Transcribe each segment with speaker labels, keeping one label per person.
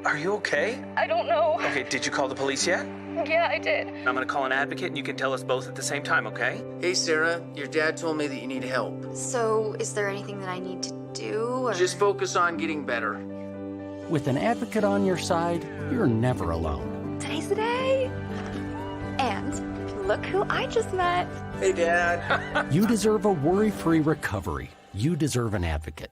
Speaker 1: Are you okay?
Speaker 2: I don't know.
Speaker 1: Okay, did you call the police yet?
Speaker 2: Yeah, I did.
Speaker 1: I'm gonna call an advocate and you can tell us both at the same time, okay?
Speaker 3: Hey, Sarah, your dad told me that you need help.
Speaker 4: So, is there anything that I need to do, or...?
Speaker 3: Just focus on getting better.
Speaker 5: With an advocate on your side, you're never alone.
Speaker 4: Today's the day! And look who I just met.
Speaker 3: Hey, Dad.
Speaker 5: You deserve a worry-free recovery. You deserve an advocate.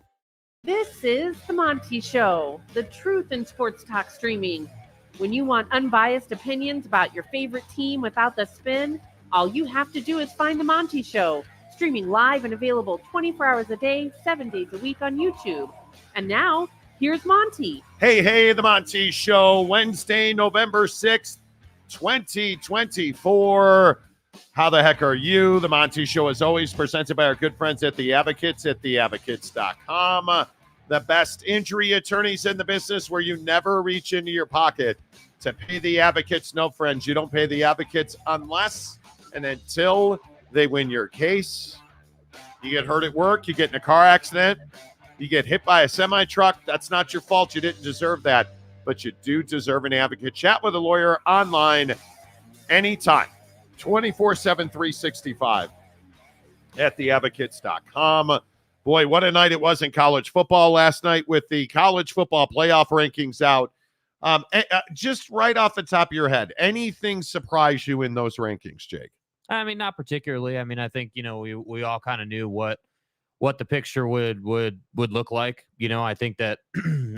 Speaker 6: This is the Monty Show, the truth in sports talk streaming. When you want unbiased opinions about your favorite team without the spin, all you have to do is find the Monty Show, streaming live and available 24 hours a day, 7 days a week on YouTube. And now, here's Monty.
Speaker 7: Hey, the Monty Show, Wednesday, November 6th, 2024. How the heck are you? The Monty Show is always presented by our good friends at The Advocates at theadvocates.com. The best injury attorneys in the business, where you never reach into your pocket to pay the advocates. No, friends, you don't pay the advocates unless and until they win your case. You get hurt at work, you get in a car accident, you get hit by a semi-truck. That's not your fault. You didn't deserve that, but you do deserve an advocate. Chat with a lawyer online anytime, 24/7, 365 at theadvocates.com. Boy, what a night it was in college football last night with the college football playoff rankings out. Just right off the top of your head, anything surprise you in those rankings, Jake?
Speaker 8: I mean, not particularly. I mean, I think, we all kind of knew what the picture would look like. I think that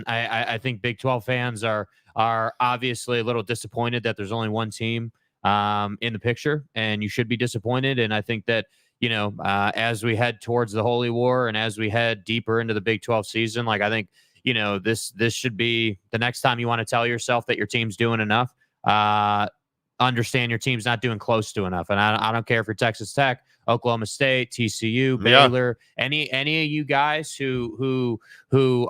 Speaker 8: I think Big 12 fans are obviously a little disappointed that there's only one team in the picture, and you should be disappointed. And I think that, as we head towards the Holy War and as we head deeper into the Big 12 season, I think, this should be the next time you want to tell yourself that your team's doing enough. Understand your team's not doing close to enough. And I don't care if you're Texas Tech, Oklahoma State, TCU, Baylor, any of you guys who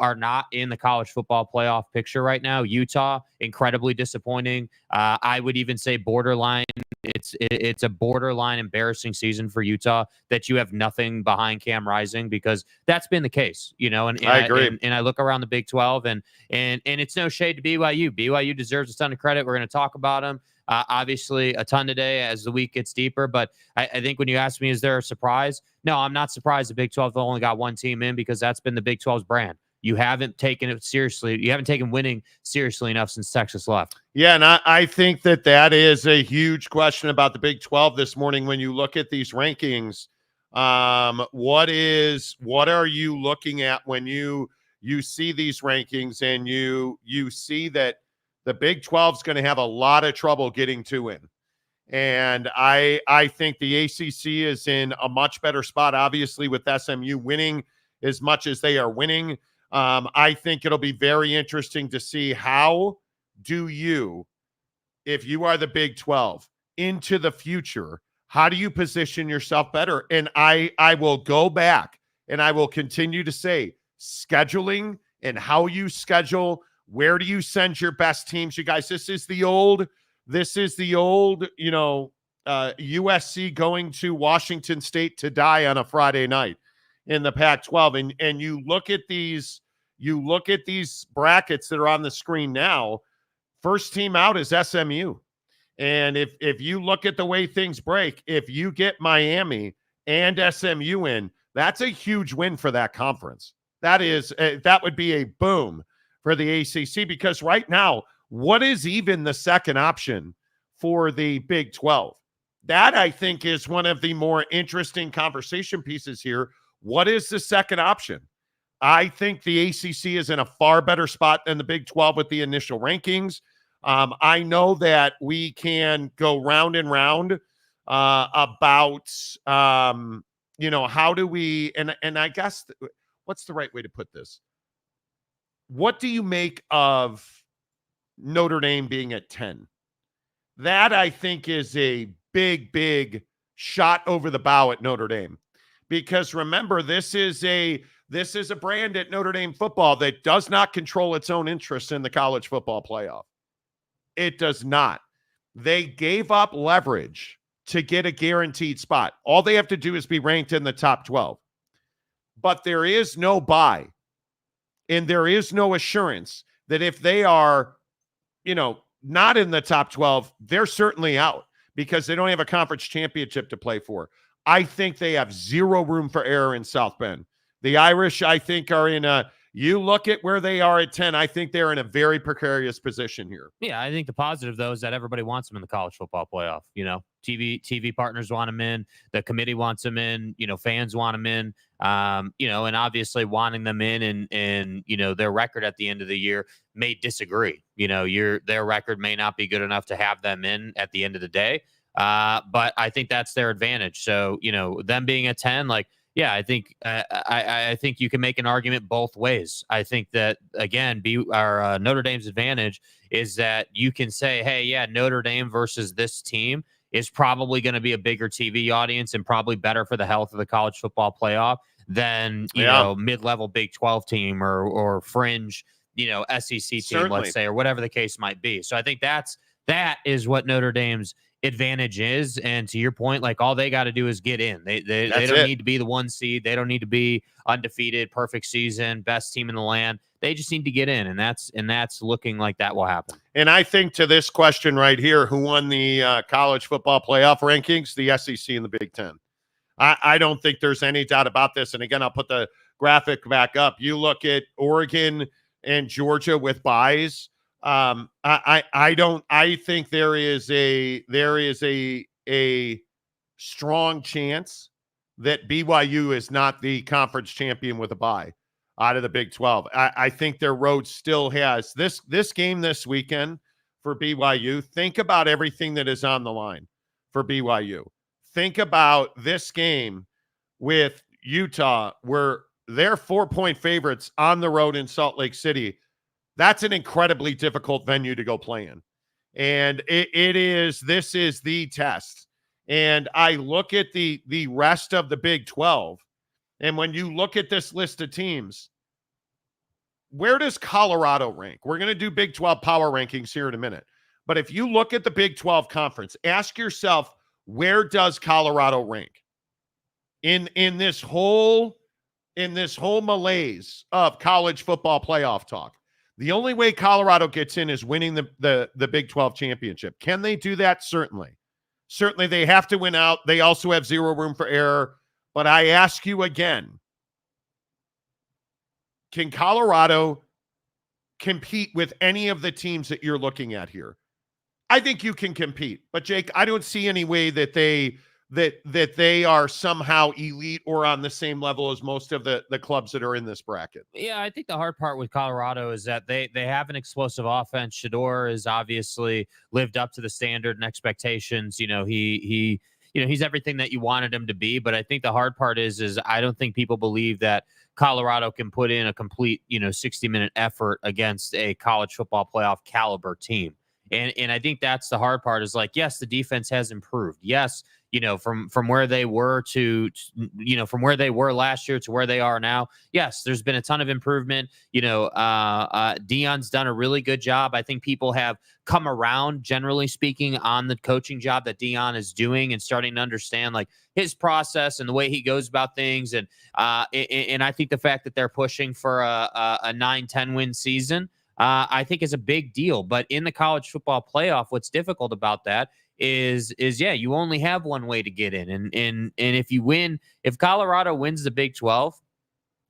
Speaker 8: are not in the college football playoff picture right now. Utah, incredibly disappointing. I would even say borderline. It's a borderline embarrassing season for Utah that you have nothing behind Cam Rising, because that's been the case, and
Speaker 7: I agree.
Speaker 8: And I look around the Big 12 and it's no shade to BYU. BYU deserves a ton of credit. We're going to talk about them. Obviously a ton today as the week gets deeper, but I think when you ask me, is there a surprise? No, I'm not surprised the Big 12 only got one team in, because that's been the Big 12's brand. You haven't taken it seriously. You haven't taken winning seriously enough since Texas left.
Speaker 7: Yeah, and I think that is a huge question about the Big 12 this morning. When you look at these rankings, what are you looking at when you see these rankings and you see that the Big 12 is going to have a lot of trouble getting two in? And I think the ACC is in a much better spot, obviously, with SMU winning as much as they are winning. I think it'll be very interesting to see how do you, if you are the Big 12, into the future, how do you position yourself better? And I will go back and I will continue to say scheduling and how you schedule. Where do you send your best teams? You guys, this is the old, USC going to Washington State to die on a Friday night in the Pac-12. And you look at these brackets that are on the screen now. First team out is SMU. And if you look at the way things break, if you get Miami and SMU in, that's a huge win for that conference. That would be a boom for the ACC, because right now, what is even the second option for the Big 12? That, I think, is one of the more interesting conversation pieces here. What is the second option? I think the ACC is in a far better spot than the Big 12 with the initial rankings. I know that we can go round and round about, how do we, and I guess, what's the right way to put this? What do you make of Notre Dame being at 10? That, I think, is a big shot over the bow at Notre Dame. Because remember, this is a brand at Notre Dame football that does not control its own interests in the college football playoff. It does not. They gave up leverage to get a guaranteed spot. All they have to do is be ranked in the top 12. But there is no bye. And there is no assurance that if they are, not in the top 12, they're certainly out because they don't have a conference championship to play for. I think they have zero room for error in South Bend. The Irish, I think, are you look at where they are at 10, I think they're in a very precarious position here.
Speaker 8: Yeah, I think the positive, though, is that everybody wants them in the college football playoff. TV partners want them in. The committee wants them in. Fans want them in. And obviously wanting them in and their record at the end of the year may disagree. Their record may not be good enough to have them in at the end of the day. But I think that's their advantage. So, them being at 10, I think I think you can make an argument both ways. I think that, again, Notre Dame's advantage is that you can say, hey, yeah, Notre Dame versus this team is probably going to be a bigger TV audience and probably better for the health of the college football playoff than, mid-level Big 12 team or fringe, SEC team,
Speaker 7: Certainly.
Speaker 8: let's say, or whatever the case might be. So I think that is what Notre Dame's advantage is. And to your point, all they got to do is get in. They don't need to be the 1 seed. They don't need to be undefeated, perfect season, best team in the land. They just need to get in, and that's looking like that will happen.
Speaker 7: And I think to this question right here, who won the college football playoff rankings? The SEC and the Big Ten. I don't think there's any doubt about this. And again, I'll put the graphic back up. You look at Oregon and Georgia with buys. I think there is a strong chance that BYU is not the conference champion with a bye out of the Big 12. I think their road still has this game this weekend for BYU. Think about everything that is on the line for BYU. Think about this game with Utah, where they're 4-point favorites on the road in Salt Lake City. That's an incredibly difficult venue to go play in. And this is the test. And I look at the rest of the Big 12, and when you look at this list of teams, where does Colorado rank? We're going to do Big 12 power rankings here in a minute. But if you look at the Big 12 conference, ask yourself, where does Colorado rank in this whole malaise of college football playoff talk? The only way Colorado gets in is winning the Big 12 championship. Can they do that? Certainly. Certainly they have to win out. They also have zero room for error. But I ask you again, can Colorado compete with any of the teams that you're looking at here? I think you can compete. But Jake, I don't see any way that they are somehow elite or on the same level as most of the clubs that are in this bracket.
Speaker 8: Yeah, I think the hard part with Colorado is that they have an explosive offense. Shedeur has obviously lived up to the standard and expectations. He's everything that you wanted him to be. But I think the hard part is I don't think people believe that Colorado can put in a complete, 60-minute effort against a college football playoff caliber team. And I think that's the hard part is yes, the defense has improved. Yes, from where they were from where they were last year to where they are now. Yes, there's been a ton of improvement. Deion's done a really good job. I think people have come around, generally speaking, on the coaching job that Deion is doing and starting to understand his process and the way he goes about things. And I think the fact that they're pushing for a 9-10 win season, I think is a big deal. But in the college football playoff, what's difficult about that is you only have one way to get in. And if Colorado wins the Big 12,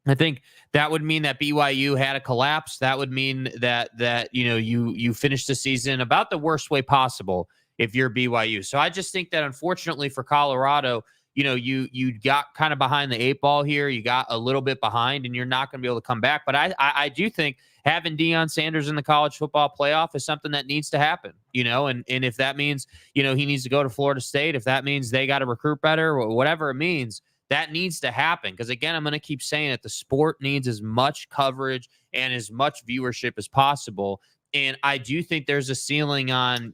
Speaker 8: I think that would mean that BYU had a collapse. That would mean that you finish the season about the worst way possible if you're BYU. So I just think that unfortunately for Colorado, you got kind of behind the 8 ball here. You got a little bit behind, and you're not going to be able to come back. But I do think having Deion Sanders in the college football playoff is something that needs to happen, and if that means, he needs to go to Florida State, if that means they got to recruit better, or whatever it means, that needs to happen. Because again, I'm going to keep saying it, the sport needs as much coverage and as much viewership as possible. And I do think there's a ceiling on,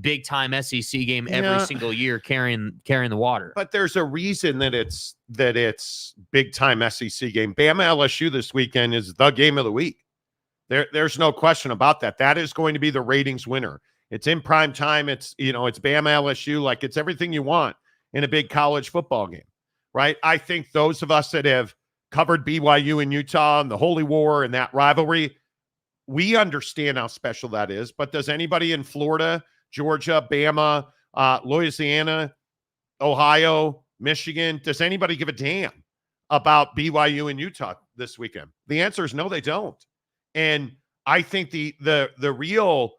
Speaker 8: big time SEC game every single year carrying the water.
Speaker 7: But there's a reason that it's big time SEC game. Bama LSU this weekend is the game of the week. There's no question about that. That is going to be the ratings winner. It's in prime time. It's Bama LSU. It's everything you want in a big college football game, right? I think those of us that have covered BYU and Utah and the Holy War and that rivalry, we understand how special that is, but does anybody in Florida, Georgia, Bama, Louisiana, Ohio, Michigan, does anybody give a damn about BYU and Utah this weekend? The answer is no, they don't. And I think the real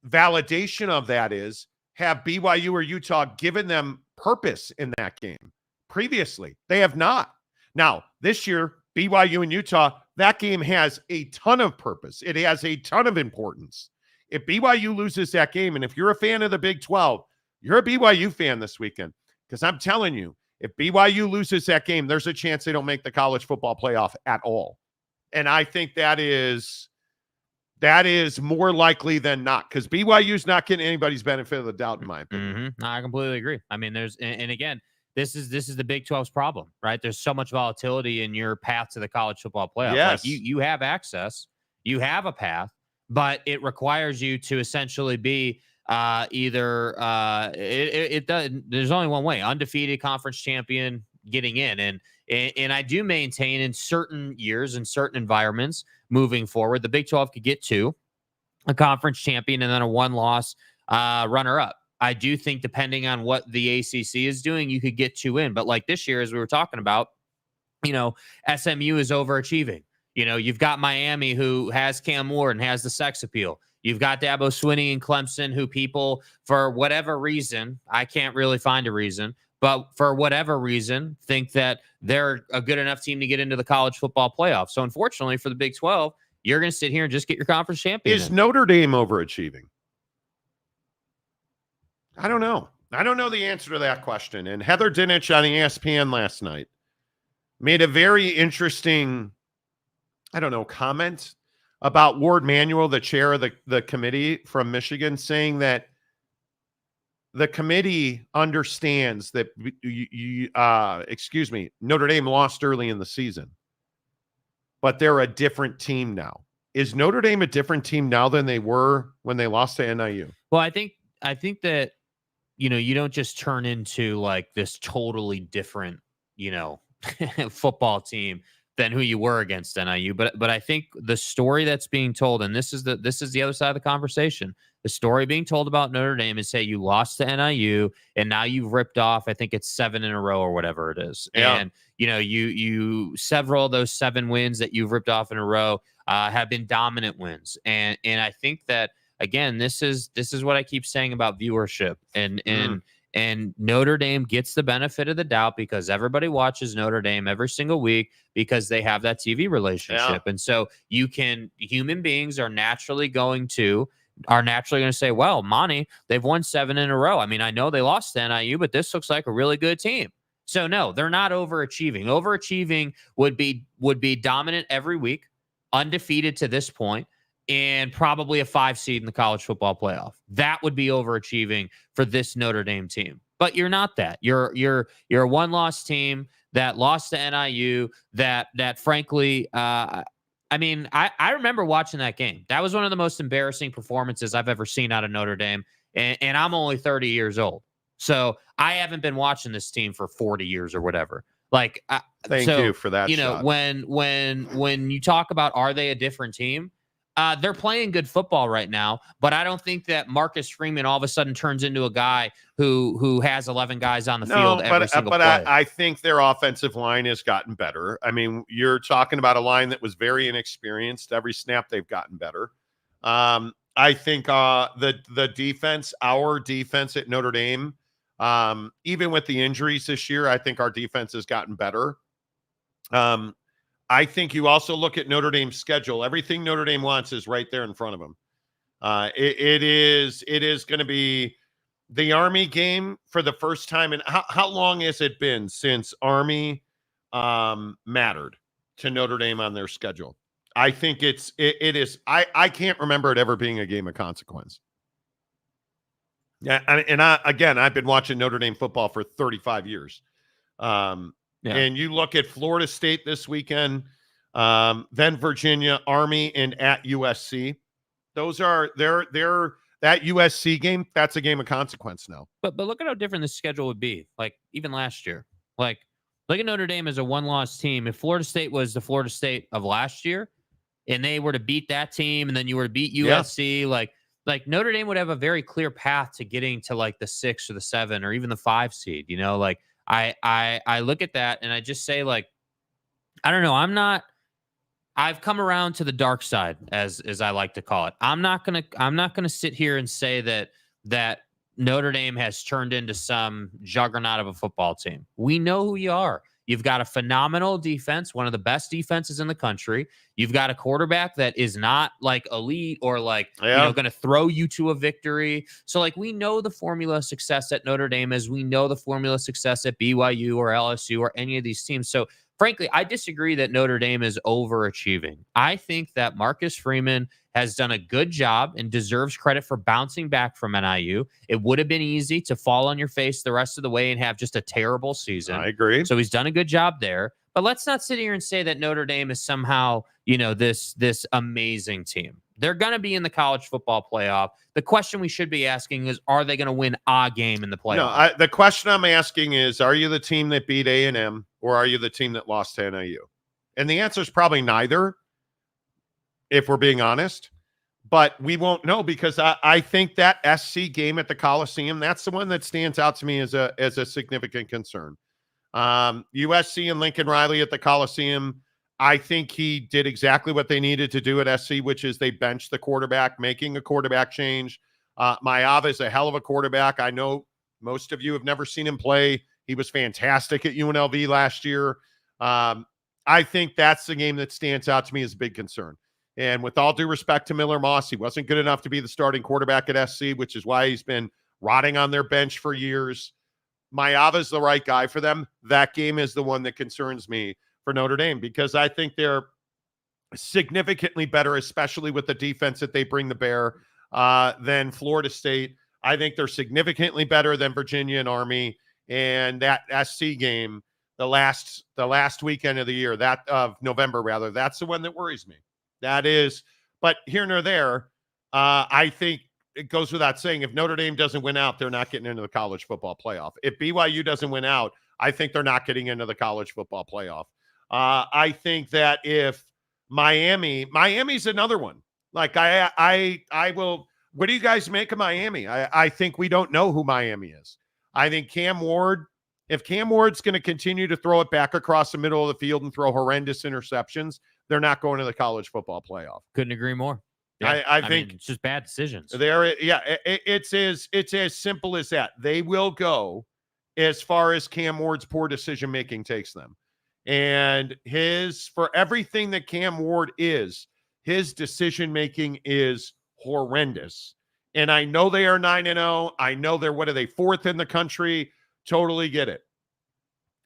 Speaker 7: validation of that is, have BYU or Utah given them purpose in that game previously? They have not. Now, this year, BYU and Utah, that game has a ton of purpose. It has a ton of importance. If BYU loses that game, and if you're a fan of the Big 12, you're a BYU fan this weekend, because I'm telling you, if BYU loses that game, there's a chance they don't make the college football playoff at all. And I think that is more likely than not, because BYU's not getting anybody's benefit of the doubt, in my opinion.
Speaker 8: No, I completely agree. I mean, and again, this is the Big 12's problem, right? There's so much volatility in your path to the college football playoff.
Speaker 7: Yes.
Speaker 8: Like you have access, you have a path, but it requires you to essentially be either it does. There's only one way: undefeated conference champion getting in, and I do maintain in certain years, in certain environments, moving forward, the Big 12 could get to a conference champion and then a one-loss runner-up. I do think, depending on what the ACC is doing, you could get 2 in. But like this year, as we were talking about, SMU is overachieving. You've got Miami, who has Cam Ward and has the sex appeal. You've got Dabo Swinney and Clemson, who people, for whatever reason, I can't really find a reason, but for whatever reason, think that they're a good enough team to get into the college football playoff. So unfortunately for the Big 12, you're going to sit here and just get your conference champion.
Speaker 7: Is Notre Dame overachieving? I don't know. I don't know the answer to that question. And Heather Dinich on ESPN last night made a very interesting, comment about Ward Manuel, the chair of the committee from Michigan, saying that the committee understands that Notre Dame lost early in the season, but they're a different team now. Is Notre Dame a different team now than they were when they lost to NIU?
Speaker 8: Well, I think that, you don't just turn into like this totally different, football team than who you were against NIU. But I think the story that's being told, and this is the other side of the conversation, the story being told about Notre Dame is, say, you lost to NIU and now you've ripped off, I think it's 7 in a row or whatever it is.
Speaker 7: Yeah.
Speaker 8: And, you several of those 7 wins that you've ripped off in a row have been dominant wins. And I think that, again, this is what I keep saying about viewership, and Notre Dame gets the benefit of the doubt because everybody watches Notre Dame every single week because they have that TV relationship. Yeah. And so human beings are naturally going to say, well, Monty, they've won 7 in a row. I mean, I know they lost to NIU, but this looks like a really good team. So no, they're not overachieving. Overachieving would be dominant every week, undefeated to this point, and probably a 5 seed in the college football playoff. That would be overachieving for this Notre Dame team. But you're not that. You're a one-loss team that lost to NIU. That frankly, I remember watching that game. That was one of the most embarrassing performances I've ever seen out of Notre Dame. And I'm only 30 years old, so I haven't been watching this team for 40 years or whatever. Like,
Speaker 7: thank you for that. Shot.
Speaker 8: When you talk about, are they a different team? They're playing good football right now, but I don't think that Marcus Freeman all of a sudden turns into a guy who has 11 guys on the field every single play.
Speaker 7: I think their offensive line has gotten better. I mean, you're talking about a line that was very inexperienced. Every snap they've gotten better. I think the defense, our defense at Notre Dame, even with the injuries this year, I think our defense has gotten better. I think you also look at Notre Dame's schedule. Everything Notre Dame wants is right there in front of them. It is going to be the Army game for the first time. And how long has it been since Army mattered to Notre Dame on their schedule? I think it is. I can't remember it ever being a game of consequence. Yeah, I've been watching Notre Dame football for 35 years. Yeah. And you look at Florida State this weekend, then Virginia, Army, and at USC. Those are that USC game. That's a game of consequence now.
Speaker 8: But look at how different the schedule would be. Like even last year, like look at Notre Dame as a one-loss team. If Florida State was the Florida State of last year, and they were to beat that team, and then you were to beat USC, like Notre Dame would have a very clear path to getting to like the 6 or the 7 or even the 5 seed. You know, like I look at that and I just say, like, I don't know. I've come around to the dark side, as I like to call it. I'm not gonna sit here and say that Notre Dame has turned into some juggernaut of a football team. We know who you are. You've got a phenomenal defense, one of the best defenses in the country. You've got a quarterback that is not like elite or like, going to throw you to a victory. So like, we know the formula of success at Notre Dame as we know the formula of success at BYU or LSU or any of these teams. So frankly, I disagree that Notre Dame is overachieving. I think that Marcus Freeman has done a good job and deserves credit for bouncing back from NIU. It would have been easy to fall on your face the rest of the way and have just a terrible season.
Speaker 7: I agree.
Speaker 8: So he's done a good job there. But let's not sit here and say that Notre Dame is somehow, this amazing team. They're going to be in the college football playoff. The question we should be asking is, are they going to win a game in the playoff?
Speaker 7: No, the question I'm asking is, are you the team that beat A&M or are you the team that lost to NIU? And the answer is probably neither, if we're being honest. But we won't know because I think that SC game at the Coliseum, that's the one that stands out to me as a significant concern. USC and Lincoln Riley at the Coliseum, I think he did exactly what they needed to do at SC, which is they benched the quarterback, making a quarterback change. Maava is a hell of a quarterback. I know most of you have never seen him play. He was fantastic at UNLV last year. I think that's the game that stands out to me as a big concern. And with all due respect to Miller Moss, he wasn't good enough to be the starting quarterback at SC, which is why he's been rotting on their bench for years. Maava's the right guy for them. That game is the one that concerns me for Notre Dame because I think they're significantly better, especially with the defense that they bring to bear, than Florida State. I think they're significantly better than Virginia and Army. And that SC game, the last weekend of the year, that of November rather, that's the one that worries me. That is, but here nor there, I think it goes without saying, if Notre Dame doesn't win out, they're not getting into the college football playoff. If BYU doesn't win out, I think they're not getting into the college football playoff. I think that if Miami's another one. Like I will. What do you guys make of Miami? I think we don't know who Miami is. I think Cam Ward. If Cam Ward's going to continue to throw it back across the middle of the field and throw horrendous interceptions, they're not going to the college football playoff.
Speaker 8: Couldn't agree more. Yeah,
Speaker 7: I think
Speaker 8: it's just bad decisions.
Speaker 7: It's as simple as that. They will go as far as Cam Ward's poor decision making takes them. And for everything that Cam Ward is, his decision making is horrendous. And I know they are 9-0. I know they're, what are they, 4th in the country? Totally get it.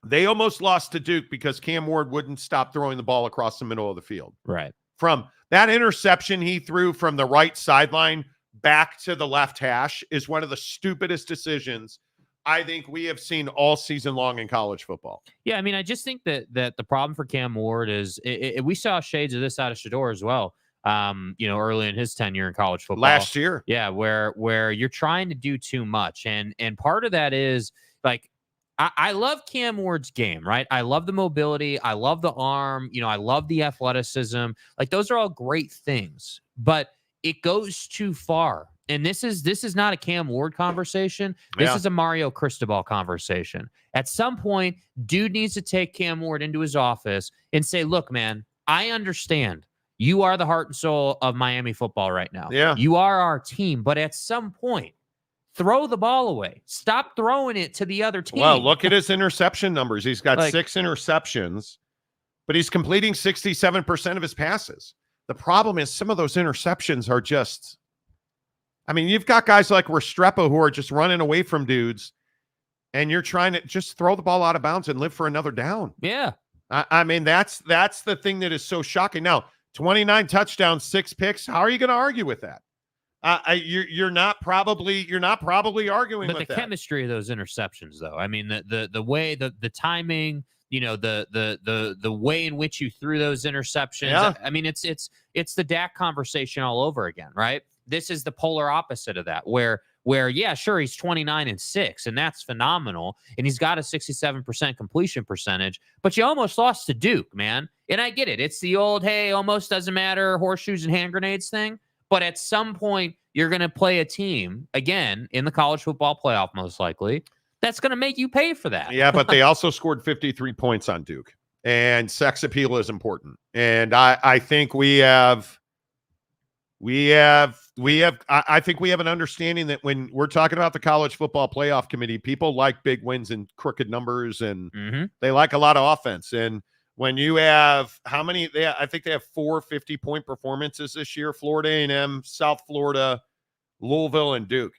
Speaker 7: They almost lost to Duke because Cam Ward wouldn't stop throwing the ball across the middle of the field.
Speaker 8: Right.
Speaker 7: From that interception he threw from the right sideline back to the left hash is one of the stupidest decisions I think we have seen all season long in college football.
Speaker 8: Yeah, I mean, I just think that the problem for Cam Ward is we saw shades of this out of Shedeur as well. Early in his tenure in college football
Speaker 7: last year.
Speaker 8: Yeah, where you're trying to do too much. And part of that is like, I love Cam Ward's game, right? I love the mobility. I love the arm. I love the athleticism. Like those are all great things, but it goes too far. And this is not a Cam Ward conversation. This is a Mario Cristobal conversation. At some point, dude needs to take Cam Ward into his office and say, look, man, I understand. You are the heart and soul of Miami football right now.
Speaker 7: Yeah.
Speaker 8: You are our team. But at some point, throw the ball away. Stop throwing it to the other team.
Speaker 7: Well, look at his interception numbers. He's got 6 interceptions, but he's completing 67% of his passes. The problem is some of those interceptions are just, I mean, you've got guys like Restrepo who are just running away from dudes, and you're trying to just throw the ball out of bounds and live for another down.
Speaker 8: Yeah.
Speaker 7: I mean, that's the thing that is so shocking. Now, 29 touchdowns, 6 picks. How are you going to argue with that? You're not probably arguing with
Speaker 8: the
Speaker 7: that.
Speaker 8: Chemistry of those interceptions, though. I mean, the way, the timing, the way in which you threw those interceptions.
Speaker 7: Yeah.
Speaker 8: I mean, it's the Dak conversation all over again, right? This is the polar opposite of that, where yeah, sure, he's 29-6, and that's phenomenal, and he's got a 67% completion percentage, but you almost lost to Duke, man. And I get it. It's the old, hey, almost doesn't matter, horseshoes and hand grenades thing. But at some point, you're going to play a team, again, in the college football playoff, most likely, that's going to make you pay for that.
Speaker 7: Yeah, but they also scored 53 points on Duke. And sex appeal is important. And I think I think we have an understanding that when we're talking about the college football playoff committee, people like big wins and crooked numbers, and they like a lot of offense. And when you have I think they have 4 50-point performances this year: Florida A&M, South Florida, Louisville, and Duke.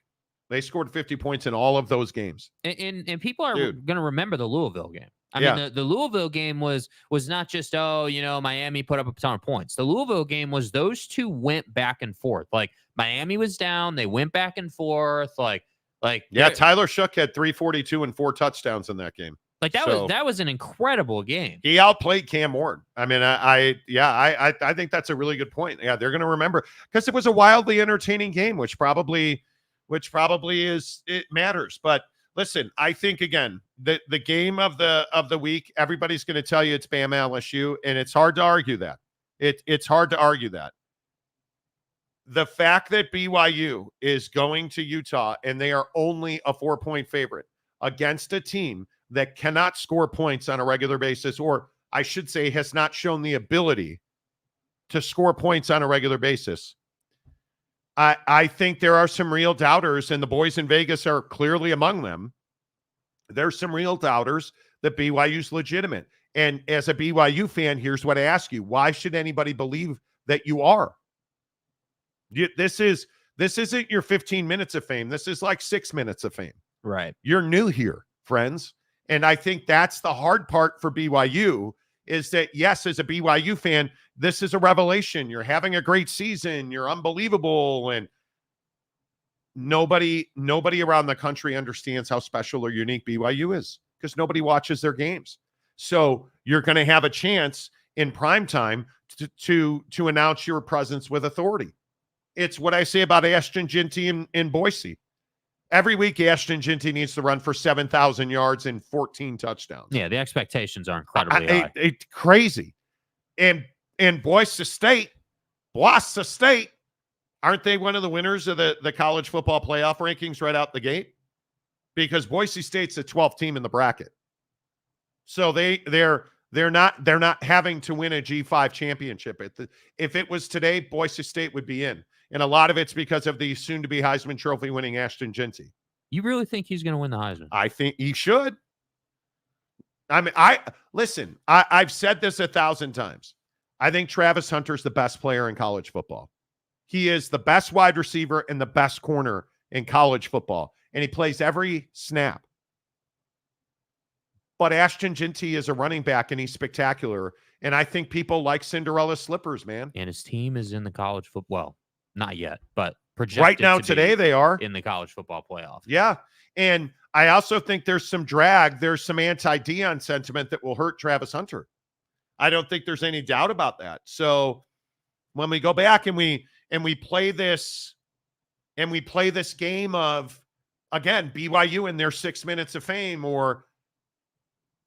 Speaker 7: They scored 50 points in all of those games.
Speaker 8: And people are going to remember the Louisville game. I mean, the Louisville game was not just, Miami put up a ton of points. The Louisville game was those two went back and forth. Like, Miami was down. They went back and forth. Tyler Shook had 342 and 4 touchdowns in that game. That was an incredible game.
Speaker 7: He outplayed Cam Ward. I mean, I think that's a really good point. Yeah, they're going to remember, because it was a wildly entertaining game, which probably matters. But listen, I think, again, the game of the week, everybody's going to tell you it's Bama LSU, and it's hard to argue that. It's hard to argue that. The fact that BYU is going to Utah and they are only a 4-point favorite against a team that cannot score points on a regular basis, or I should say has not shown the ability to score points on a regular basis, I think there are some real doubters, and the boys in Vegas are clearly among them. There's some real doubters that BYU's legitimate. And as a BYU fan, here's what I ask you. Why should anybody believe that you are? This isn't your 15 minutes of fame. This is like 6 minutes of fame.
Speaker 8: Right.
Speaker 7: You're new here, friends. And I think that's the hard part for BYU, is that, yes, as a BYU fan, this is a revelation. You're having a great season. You're unbelievable. And nobody around the country understands how special or unique BYU is, because nobody watches their games. So you're going to have a chance in prime time to announce your presence with authority. It's what I say about Ashton Ginty in Boise. Every week, Ashton Ginty needs to run for 7,000 yards and 14 touchdowns.
Speaker 8: Yeah, the expectations are incredibly high.
Speaker 7: It's crazy. And Boise State, aren't they one of the winners of the college football playoff rankings right out the gate? Because Boise State's the 12th team in the bracket. So they're not having to win a G5 championship. If it was today, Boise State would be in. And a lot of it's because of the soon-to-be Heisman Trophy winning Ashton Ginty.
Speaker 8: You really think he's going to win the Heisman?
Speaker 7: I think he should. I mean, I've said this 1,000 times. I think Travis Hunter's the best player in college football. He is the best wide receiver and the best corner in college football, and he plays every snap. But Ashton Ginty is a running back, and he's spectacular. And I think people like Cinderella slippers, man.
Speaker 8: And his team is in the college football. Not yet, but projected
Speaker 7: right now today they are
Speaker 8: in the college football playoff.
Speaker 7: Yeah. And I also think there's some drag. There's some anti-Deion sentiment that will hurt Travis Hunter. I don't think there's any doubt about that. So when we go back and we play this game of, again, BYU and their 6 minutes of fame, or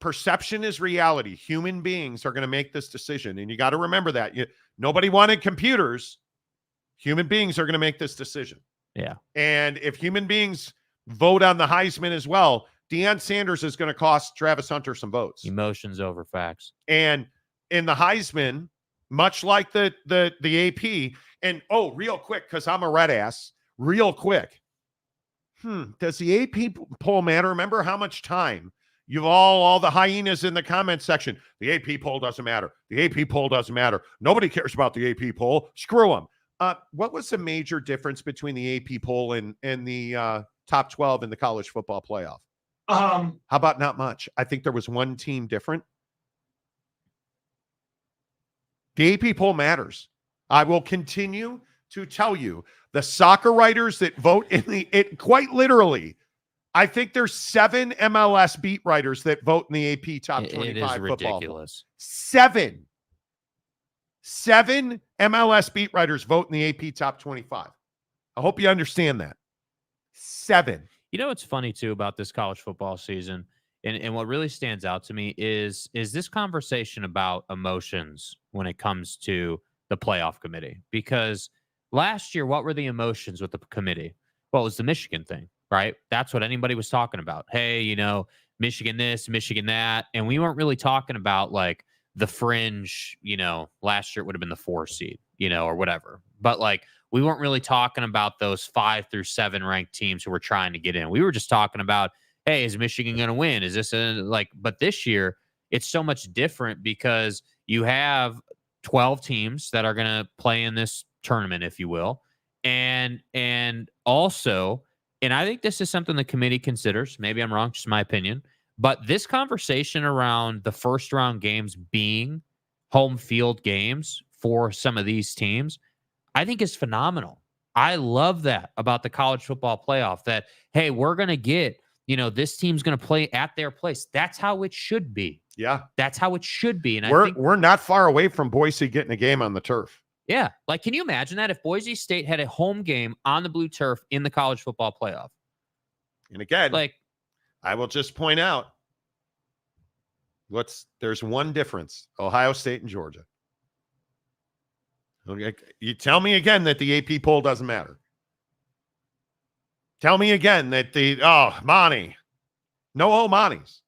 Speaker 7: perception is reality. Human beings are going to make this decision. And you got to remember that. Nobody wanted computers. Human beings are going to make this decision.
Speaker 8: Yeah.
Speaker 7: And if human beings vote on the Heisman as well, Deion Sanders is going to cost Travis Hunter some votes.
Speaker 8: Emotions over facts.
Speaker 7: And in the Heisman, much like the AP, and real quick, because I'm a red ass, real quick. Does the AP poll matter? Remember how much time you've all the hyenas in the comment section. The AP poll doesn't matter. The AP poll doesn't matter. Nobody cares about the AP poll. Screw them. What was the major difference between the AP poll and the top 12 in the college football playoff? How about not much? I think there was one team different. The AP poll matters. I will continue to tell you, the soccer writers that vote it quite literally, I think there's 7 MLS beat writers that vote in the AP top 25
Speaker 8: it is
Speaker 7: football.
Speaker 8: Ridiculous.
Speaker 7: 7 MLS beat writers vote in the AP top 25. I hope you understand that. 7.
Speaker 8: You know what's funny, too, about this college football season and what really stands out to me is this conversation about emotions when it comes to the playoff committee. Because last year, what were the emotions with the committee? Well, it was the Michigan thing, right? That's what anybody was talking about. Hey, Michigan this, Michigan that. And we weren't really talking about like the fringe, last year it would have been the 4 seed, or whatever. But like, we weren't really talking about those 5 through 7 ranked teams who were trying to get in. We were just talking about, hey, is Michigan going to win? Is this but this year it's so much different because you have 12 teams that are going to play in this tournament, if you will. And also, and I think this is something the committee considers, maybe I'm wrong, just my opinion, but this conversation around the first round games being home field games for some of these teams, I think is phenomenal. I love that about the college football playoff, that, hey, we're going to get, this team's going to play at their place. That's how it should be.
Speaker 7: Yeah.
Speaker 8: That's how it should be. And
Speaker 7: we're not far away from Boise getting a game on the turf.
Speaker 8: Yeah. Like, can you imagine that if Boise State had a home game on the blue turf in the college football playoff?
Speaker 7: And again,
Speaker 8: like,
Speaker 7: I will just point out, there's one difference: Ohio State and Georgia. Okay, you tell me again that the AP poll doesn't matter. Tell me again that Monty, no Monties.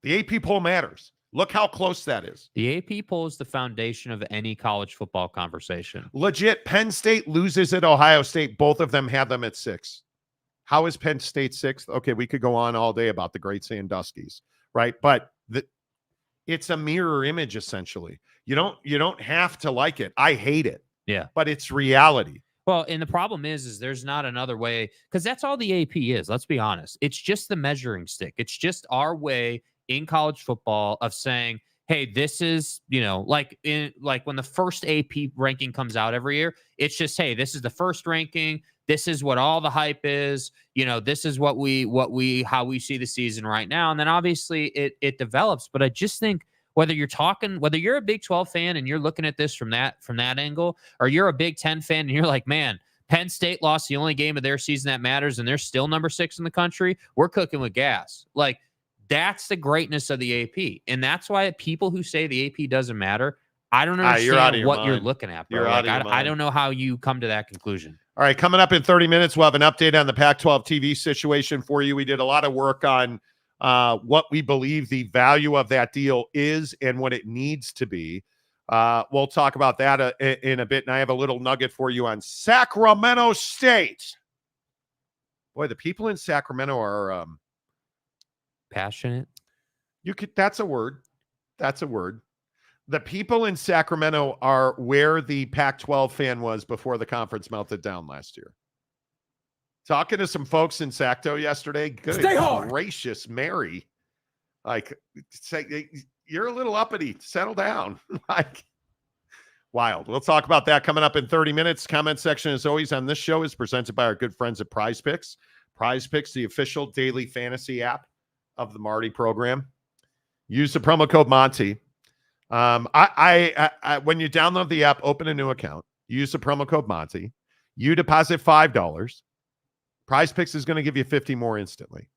Speaker 7: The AP poll matters. Look how close that is.
Speaker 8: The AP poll is the foundation of any college football conversation.
Speaker 7: Legit, Penn State loses at Ohio State. Both of them have them at 6. How is Penn State 6th? Okay, we could go on all day about the Great Sandusky's, right? But it's a mirror image, essentially. You don't have to like it. I hate it.
Speaker 8: Yeah.
Speaker 7: But it's reality.
Speaker 8: Well, and the problem is there's not another way, because that's all the AP is. Let's be honest. It's just the measuring stick. It's just our way in college football of saying, hey, this is, like when the first AP ranking comes out every year, it's just, hey, this is the first ranking. This is what all the hype is. This is how we see the season right now. And then obviously it develops. But I just think whether you're a Big 12 fan and you're looking at this from that angle, or you're a Big 10 fan and you're like, man, Penn State lost the only game of their season that matters and they're still number 6 in the country, we're cooking with gas. Like, that's the greatness of the AP. And that's why people who say the AP doesn't matter, I don't understand what you're looking at, bro. I don't know how you come to that conclusion.
Speaker 7: All right, coming up in 30 minutes, we'll have an update on the Pac-12 TV situation for you. We did a lot of work on what we believe the value of that deal is and what it needs to be. We'll talk about that in a bit. And I have a little nugget for you on Sacramento State. Boy, the people in Sacramento are
Speaker 8: passionate.
Speaker 7: That's a word. The people in Sacramento are where the Pac-12 fan was before the conference melted down last year. Talking to some folks in Sacto yesterday. Good gracious Mary. Like, say, you're a little uppity. Settle down. Like, wild. We'll talk about that coming up in 30 minutes. Comment section, as always, on this show is presented by our good friends at Prize Picks. Prize Picks, the official daily fantasy app of the Marty program. Use the promo code Monty. I when you download the app, open a new account, use the promo code Monty. You deposit $5. Prize Picks is going to give you 50 more instantly.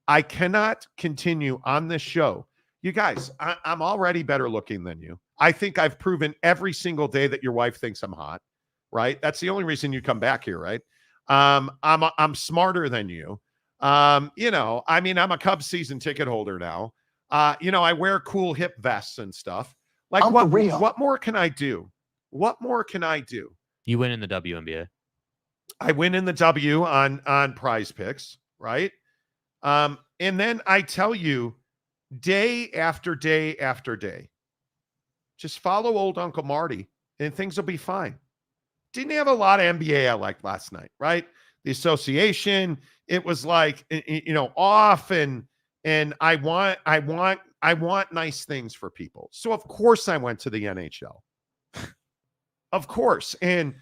Speaker 7: I cannot continue on this show. You guys, I'm already better looking than you. I think I've proven every single day that your wife thinks I'm hot, right? That's the only reason you come back here, right? I'm smarter than you. I'm a Cubs season ticket holder now. I wear cool hip vests and stuff. Like, what more can I do? What more can I do?
Speaker 8: You win in the WNBA.
Speaker 7: I win in the W on Prize Picks, right? And then I tell you, day after day after day, just follow old Uncle Marty and things will be fine. Didn't have a lot of NBA I liked last night, right? The association, it was like, off and I want nice things for people. So of course I went to the NHL. Of course. And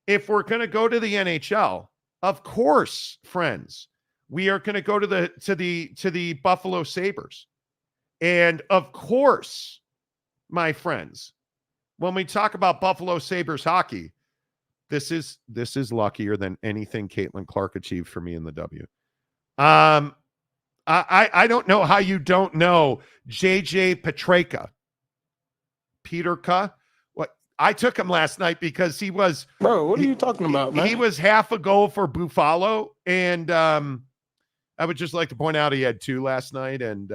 Speaker 7: if we're going to go to the NHL, of course, friends, we are going to go to the Buffalo Sabres. And of course, my friends, when we talk about Buffalo Sabres hockey, this is luckier than anything Caitlin Clark achieved for me in the W. I don't know how you don't know JJ Peterka. What I took him last night because he was
Speaker 2: Bro, what are you talking about, man?
Speaker 7: He was half a goal for Buffalo, and I would just like to point out he had 2 last night, and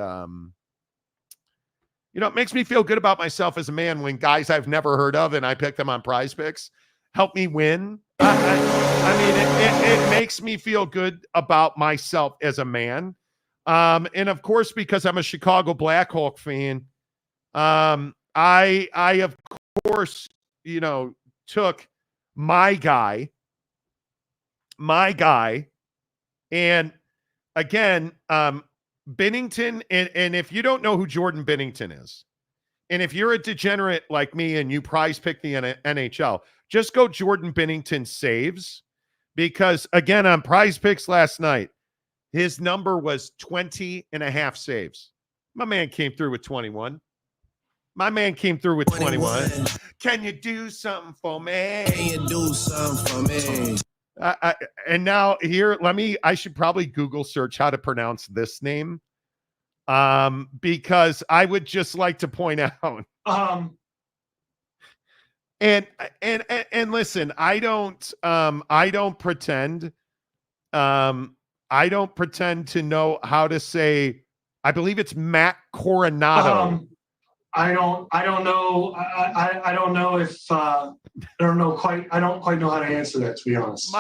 Speaker 7: it makes me feel good about myself as a man when guys I've never heard of and I pick them on Prize Picks help me win. I mean, it makes me feel good about myself as a man. And of course, because I'm a Chicago Blackhawk fan, I of course, took my guy. And again, Bennington, and if you don't know who Jordan Bennington is, and if you're a degenerate like me and you prize pick the NHL, just go Jordan Bennington saves, because again, on Prize Picks last night, his number was 20 and a half saves. My man came through with 21. Can you do something for me? And now here, I should probably Google search how to pronounce this name. Because I would just like to point out, and listen, I don't pretend to know how to say, I believe it's Matt Coronado.
Speaker 9: I don't know. I don't know if I don't quite know how to answer that, to be honest.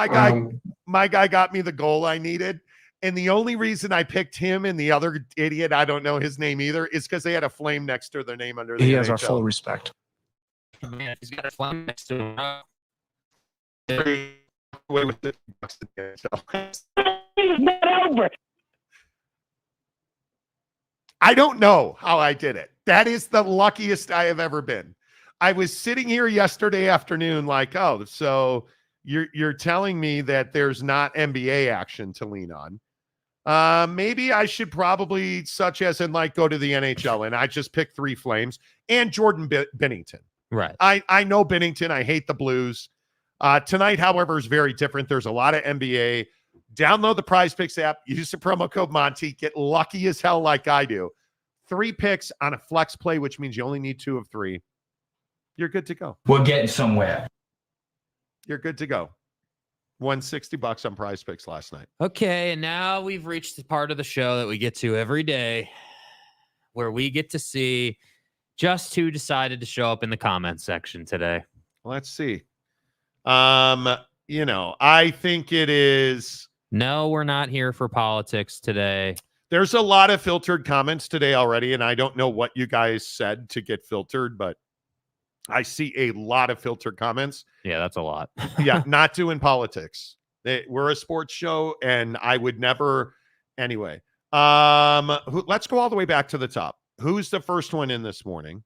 Speaker 7: My guy got me the goal I needed. And the only reason I picked him and the other idiot, I don't know his name either, is because they had a flame next to their name under the
Speaker 2: He
Speaker 7: NHL.
Speaker 2: has our full respect.
Speaker 8: Man, he's got a flame next to him.
Speaker 7: I don't know how I did it. That is the luckiest I have ever been. I was sitting here yesterday afternoon like, oh, so you're telling me that there's not NBA action to lean on. Maybe I should probably, such as in like, go to the NHL, and I just picked 3 Flames and Jordan Bennington.
Speaker 8: Right.
Speaker 7: I know Bennington. I hate the Blues. Tonight, however, is very different. There's a lot of NBA. Download the Prize Picks app. Use the promo code Monty. Get lucky as hell like I do. 3 picks on a flex play, which means you only need 2 of 3. You're good to go.
Speaker 10: We're getting somewhere.
Speaker 7: You're good to go. Won $60 on Prize Picks last night.
Speaker 8: Okay, and now we've reached the part of the show that we get to every day, where we get to see just who decided to show up in the comments section today.
Speaker 7: Let's see. I think it is.
Speaker 8: No, we're not here for politics today.
Speaker 7: There's a lot of filtered comments today already, and I don't know what you guys said to get filtered, but I see a lot of filtered comments.
Speaker 8: Yeah, that's a lot.
Speaker 7: Yeah, not doing politics. We're a sports show, and I would never. Anyway, let's go all the way back to the top. Who's the first one in this morning?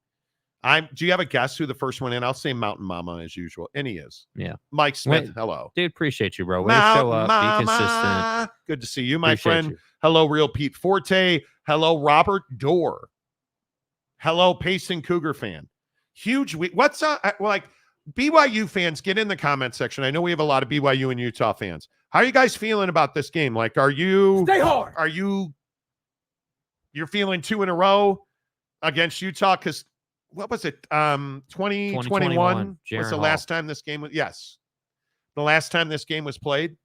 Speaker 7: Do you have a guess who the first one in? I'll say Mountain Mama as usual, and he is.
Speaker 8: Yeah,
Speaker 7: Mike Smith. Hello,
Speaker 8: dude. Appreciate you, bro. Way to show up. Be consistent.
Speaker 7: Good to see you, my
Speaker 8: Appreciate
Speaker 7: friend.
Speaker 8: you.
Speaker 7: Hello, Real Pete Forte. Hello, Robert Dorr. Hello, Pacing Cougar fan. Huge week. What's like BYU fans? Get in the comment section. I know we have a lot of BYU and Utah fans. How are you guys feeling about this game? Like, are you
Speaker 2: Stay hard?
Speaker 7: Are you're feeling 2 in a row against Utah? Because what was it? 2021 was the last time this game was. Yes, the last time this game was played.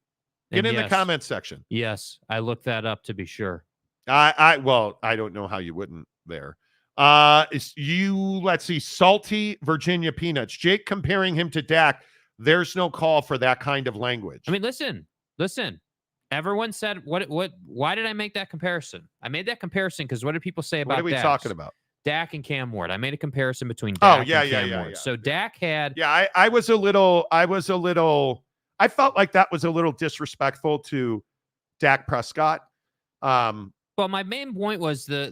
Speaker 7: Get in the comment section.
Speaker 8: Yes, I looked that up to be sure.
Speaker 7: I don't know how you wouldn't there. Let's see, salty Virginia peanuts. Jake comparing him to Dak. There's no call for that kind of language.
Speaker 8: I mean, listen. Everyone said why did I make that comparison? I made that comparison because what did people say about Dak?
Speaker 7: What are we talking about?
Speaker 8: Dak and Cam Ward. I made a comparison between Dak and Cam Ward.
Speaker 7: Yeah.
Speaker 8: So Dak had
Speaker 7: I felt like that was a little disrespectful to Dak Prescott.
Speaker 8: Well, my main point was the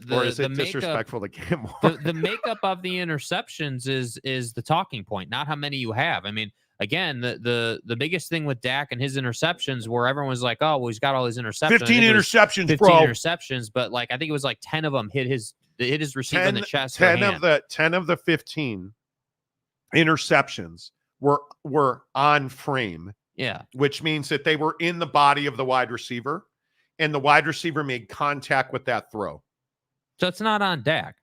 Speaker 7: disrespectful to Cam Ward?
Speaker 8: the makeup of the interceptions is the talking point, not how many you have. I mean, again, the biggest thing with Dak and his interceptions, where everyone was like, "Oh, well, he's got all his interceptions."
Speaker 7: 15 interceptions,
Speaker 8: 15
Speaker 7: bro.
Speaker 8: interceptions, but like I think it was like 10 of them hit his receiver in the chest.
Speaker 7: 10 of the 15 interceptions were on frame.
Speaker 8: Yeah,
Speaker 7: which means that they were in the body of the wide receiver. and the wide receiver made contact with that throw.
Speaker 8: So it's not on Dak.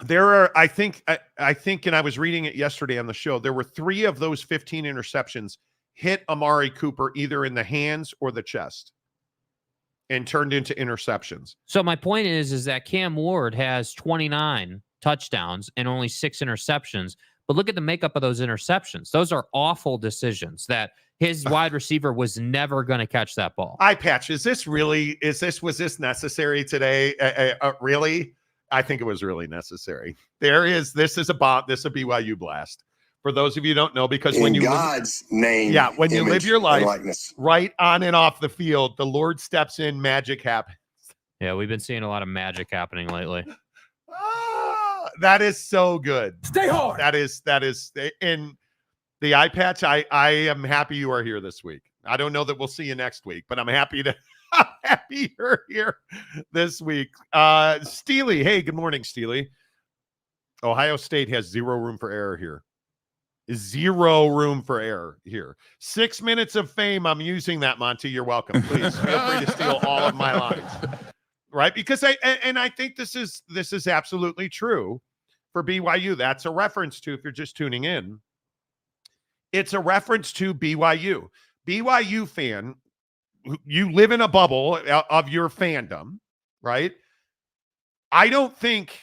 Speaker 7: There are, I think, and I was reading it yesterday on the show, there were 3 of those 15 interceptions hit Amari Cooper either in the hands or the chest and turned into interceptions.
Speaker 8: So my point is that Cam Ward has 29 touchdowns and only 6 interceptions. But look at the makeup of those interceptions. Those are awful decisions that his wide receiver was never going to catch that ball.
Speaker 7: Eye patch, was this necessary today? Really? I think it was really necessary. This is a BYU blast. For those of you who don't know, because when you
Speaker 10: God's name,
Speaker 7: when you live your life
Speaker 10: likeness,
Speaker 7: right on and off the field, the Lord steps in, magic happens.
Speaker 8: Yeah, we've been seeing a lot of magic happening lately.
Speaker 7: That is so good.
Speaker 10: Stay hard.
Speaker 7: That is in the eye patch. I am happy you are here this week. I don't know that we'll see you next week, but I'm happy you're here this week. Steely, hey, good morning, Steely. Ohio State has 0 room for error here. 0 room for error here. 6 minutes of fame. I'm using that, Monty. You're welcome. Please feel free to steal all of my lines. Right? Because I think this is absolutely true for BYU. That's a reference to, if you're just tuning in, it's a reference to BYU. BYU fan, you live in a bubble of your fandom, right? I don't think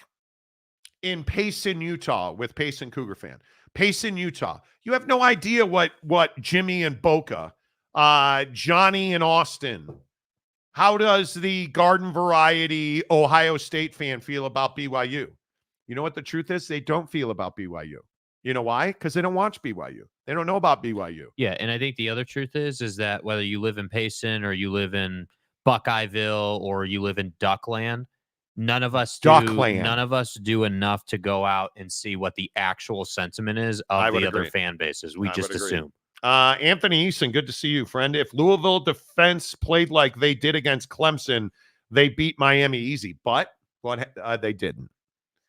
Speaker 7: in Payson, Utah, with Payson Cougar fan, Payson, Utah, you have no idea what Jimmy and Boca, Johnny and Austin, how does the garden variety Ohio State fan feel about BYU? You know what the truth is? They don't feel about BYU. You know why? Because they don't watch BYU. They don't know about BYU.
Speaker 8: Yeah, and I think the other truth is that whether you live in Payson or you live in Buckeyeville or you live in Duckland, none of us do enough to go out and see what the actual sentiment is of the other fan bases. We just assume.
Speaker 7: Anthony Eason, good to see you, friend. If Louisville defense played like they did against Clemson, they beat Miami easy, but they didn't.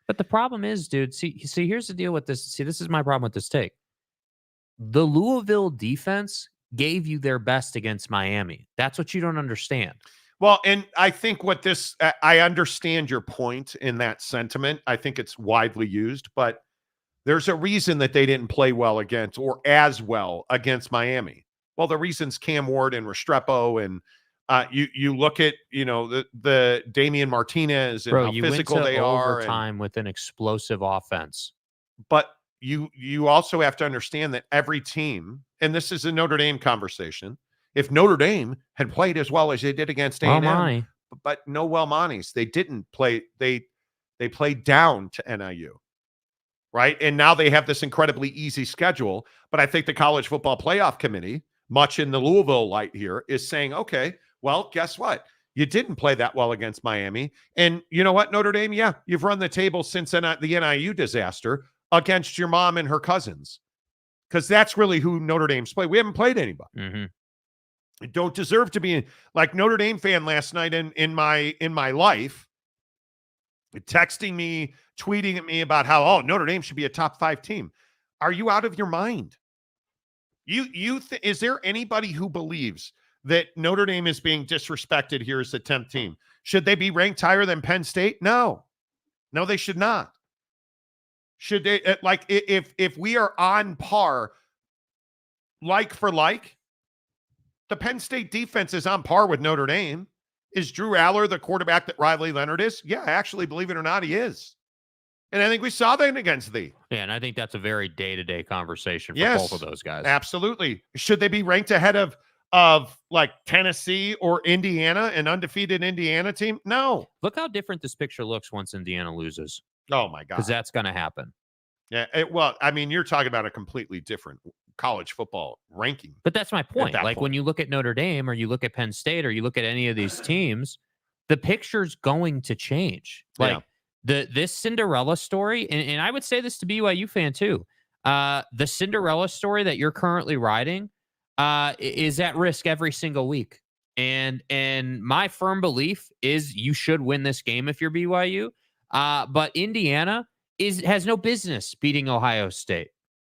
Speaker 8: But the problem is, dude, see, here's the deal with this. See, this is my problem with this take. The Louisville defense gave you their best against Miami. That's what you don't understand.
Speaker 7: Well, and I think I understand your point in that sentiment. I think it's widely used, but there's a reason that they didn't play well against or as well against Miami. Well, the reason's Cam Ward and Restrepo, and you look at the Damian Martinez and how physical they are.
Speaker 8: Overtime with an explosive offense.
Speaker 7: But you also have to understand that every team, and this is a Notre Dame conversation, if Notre Dame had played as well as they did against A&M, but no Monties, they didn't play. They played down to NIU. Right. And now they have this incredibly easy schedule. But I think the College Football Playoff Committee, much in the Louisville light here, is saying, okay, well, guess what? You didn't play that well against Miami. And you know what, Notre Dame? Yeah, you've run the table since the NIU disaster against your mom and her cousins. Because that's really who Notre Dame's played. We haven't played anybody.
Speaker 8: Mm-hmm.
Speaker 7: Don't deserve to be like Notre Dame fan last night in my life, texting me, tweeting at me about how, Notre Dame should be a top 5 team. Are you out of your mind? Is there anybody who believes that Notre Dame is being disrespected here as the 10th team? Should they be ranked higher than Penn State? No, they should not. Should they, if we are on par, like for like, the Penn State defense is on par with Notre Dame. Is Drew Aller the quarterback that Riley Leonard is? Yeah, actually, believe it or not, he is. And I think we saw that against thee.
Speaker 8: Yeah, and I think that's a very day-to-day conversation for both of those guys.
Speaker 7: Absolutely. Should they be ranked ahead of like Tennessee or Indiana, an undefeated Indiana team? No.
Speaker 8: Look how different this picture looks once Indiana loses.
Speaker 7: Oh, my God.
Speaker 8: Because that's going to happen.
Speaker 7: Yeah, you're talking about a completely different college football ranking.
Speaker 8: But that's my point. When you look at Notre Dame or you look at Penn State or you look at any of these teams, the picture's going to change. This Cinderella story, and I would say this to BYU fan too, the Cinderella story that you're currently riding is at risk every single week. And my firm belief is you should win this game if you're BYU. But Indiana has no business beating Ohio State.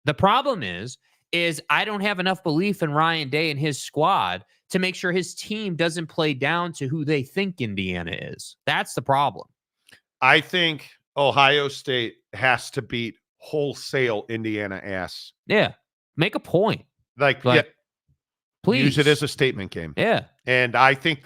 Speaker 8: The problem is is I don't have enough belief in Ryan Day and his squad to make sure his team doesn't play down to who they think Indiana is. That's the problem.
Speaker 7: I think Ohio State has to beat wholesale Indiana ass.
Speaker 8: Yeah. Make a point.
Speaker 7: Like
Speaker 8: yeah, please
Speaker 7: use it as a statement game.
Speaker 8: Yeah.
Speaker 7: And I think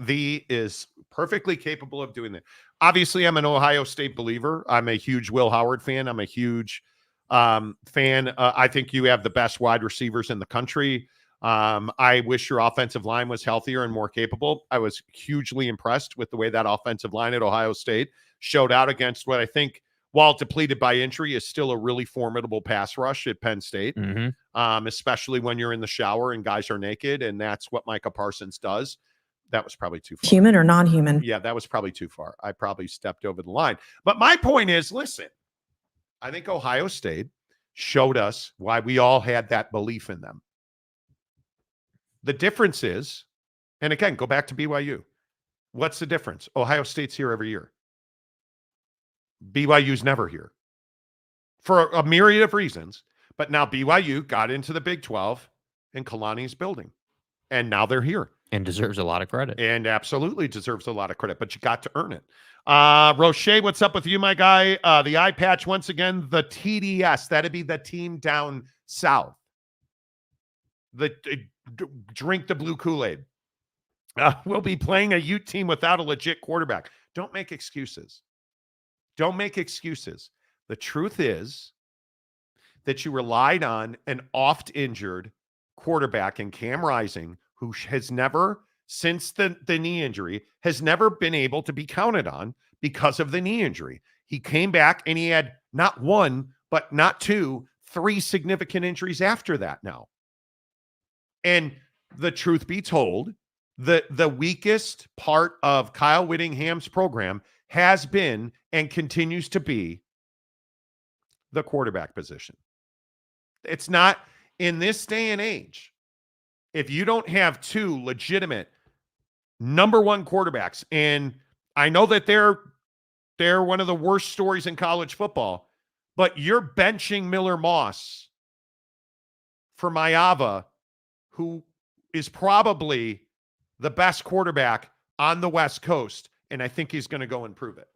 Speaker 7: the is perfectly capable of doing that. Obviously, I'm an Ohio State believer. I'm a huge Will Howard fan. I'm a huge fan. I think you have the best wide receivers in the country. I wish your offensive line was healthier and more capable. I was hugely impressed with the way that offensive line at Ohio State showed out against what I think, while depleted by injury, is still a really formidable pass rush at Penn State, especially when you're in the shower and guys are naked, and that's what Micah Parsons does. That was probably too far.
Speaker 10: Human or non-human?
Speaker 7: Yeah, that was probably too far. I probably stepped over the line. But my point is, listen, I think Ohio State showed us why we all had that belief in them. The difference is, and again, go back to BYU. What's the difference? Ohio State's here every year. BYU's never here for a myriad of reasons. But now BYU got into the Big 12 and Kalani's building. And now they're here.
Speaker 8: And deserves a lot of credit.
Speaker 7: And absolutely deserves a lot of credit, but you got to earn it. Roche, what's up with you, my guy? The eye patch, once again, the TDS. That'd be the team down south. Drink the blue Kool-Aid. We'll be playing a Ute team without a legit quarterback. Don't make excuses. Don't make excuses. The truth is that you relied on an oft-injured quarterback in Cam Rising, who has never, since the knee injury, has never been able to be counted on because of the knee injury. He came back and he had not one, but not two, three significant injuries after that now. And the truth be told, the weakest part of Kyle Whittingham's program has been and continues to be the quarterback position. It's not, in this day and age, if you don't have two legitimate number one quarterbacks, and I know that they're one of the worst stories in college football, but you're benching Miller Moss for Maeva, who is probably the best quarterback on the West Coast, and I think he's going to go and prove it.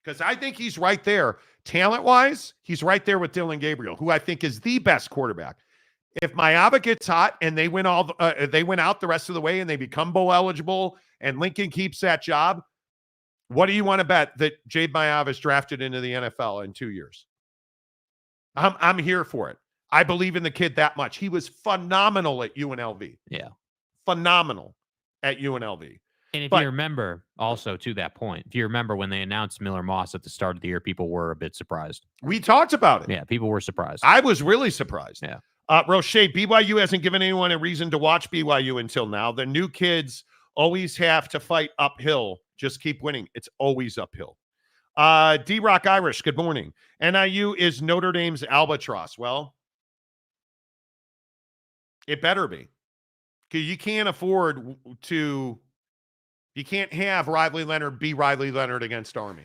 Speaker 7: Because I think he's right there. Talent-wise, he's right there with Dylan Gabriel, who I think is the best quarterback. If Maeva gets hot and they win they win out the rest of the way and they become bowl eligible and Lincoln keeps that job, what do you want to bet that Jade Maeva is drafted into the NFL in 2 years? I'm here for it. I believe in the kid that much. He was phenomenal at UNLV.
Speaker 8: Yeah.
Speaker 7: Phenomenal at UNLV.
Speaker 8: And if you remember, also to that point, if you remember when they announced Miller Moss at the start of the year, people were a bit surprised.
Speaker 7: We talked about it.
Speaker 8: Yeah, people were surprised.
Speaker 7: I was really surprised.
Speaker 8: Yeah.
Speaker 7: Roche, BYU hasn't given anyone a reason to watch BYU until now. The new kids always have to fight uphill. Just keep winning. It's always uphill. D-Rock Irish, good morning. NIU is Notre Dame's albatross. Well, it better be. Because you can't afford to... You can't have Riley Leonard be Riley Leonard against Army.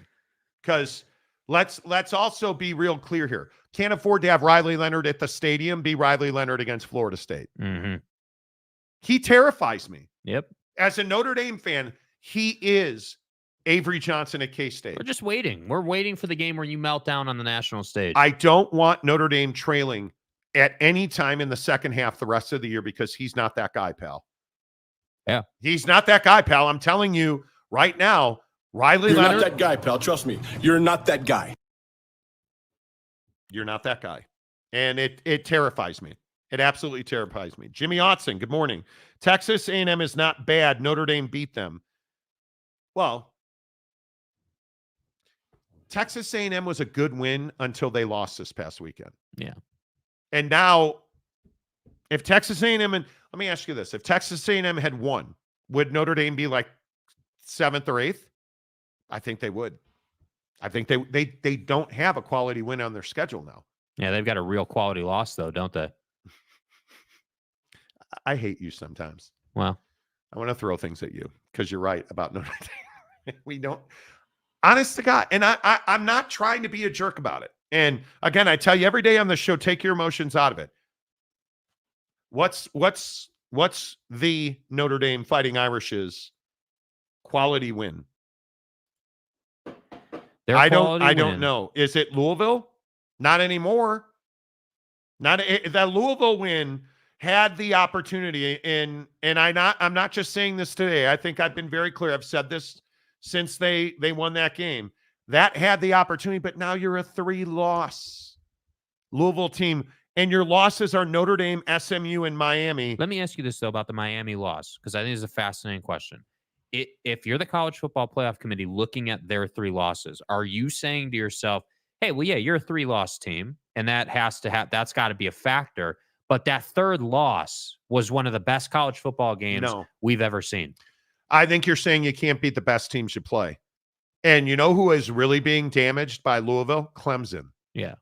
Speaker 7: Because let's also be real clear here. Can't afford to have Riley Leonard at the stadium be Riley Leonard against Florida State.
Speaker 8: Mm-hmm.
Speaker 7: He terrifies me.
Speaker 8: Yep.
Speaker 7: As a Notre Dame fan, he is Avery Johnson at K-State.
Speaker 8: We're just waiting. We're waiting for the game where you melt down on the national stage.
Speaker 7: I don't want Notre Dame trailing at any time in the second half the rest of the year because he's not that guy, pal.
Speaker 8: Yeah.
Speaker 7: He's not that guy, pal. I'm telling you right now, Riley Leonard.
Speaker 2: You're not that guy, pal. Trust me. You're not that guy.
Speaker 7: You're not that guy. And it terrifies me. It absolutely terrifies me. Jimmy Otson, good morning. Texas A&M is not bad. Notre Dame beat them. Well, Texas A&M was a good win until they lost this past weekend.
Speaker 8: Yeah.
Speaker 7: And now, if Texas A&M, and let me ask you this, if Texas A&M had won, would Notre Dame be like 7th or 8th? I think they would. I think they don't have a quality win on their schedule now.
Speaker 8: Yeah, they've got a real quality loss, though, don't they?
Speaker 7: I hate you sometimes.
Speaker 8: Well,
Speaker 7: I want to throw things at you because you're right about Notre Dame. We don't. Honest to God. And I'm not trying to be a jerk about it. And again, I tell you every day on the show, take your emotions out of it. What's the Notre Dame Fighting Irish's quality win? I don't know. Is it Louisville? Not anymore. That Louisville win had the opportunity, and I'm not just saying this today. I think I've been very clear. I've said this since they won that game. That had the opportunity, but now you're a 3-loss Louisville team, and your losses are Notre Dame, SMU, and Miami.
Speaker 8: Let me ask you this, though, about the Miami loss, because I think it's a fascinating question. If you're the College Football Playoff Committee looking at their 3 losses, are you saying to yourself, hey, well, yeah, you're a 3-loss team, and that's got to be a factor, but that third loss was one of the best college football games we've ever seen?
Speaker 7: I think you're saying you can't beat the best teams you play. And you know who is really being damaged by Louisville? Clemson.
Speaker 8: Yeah.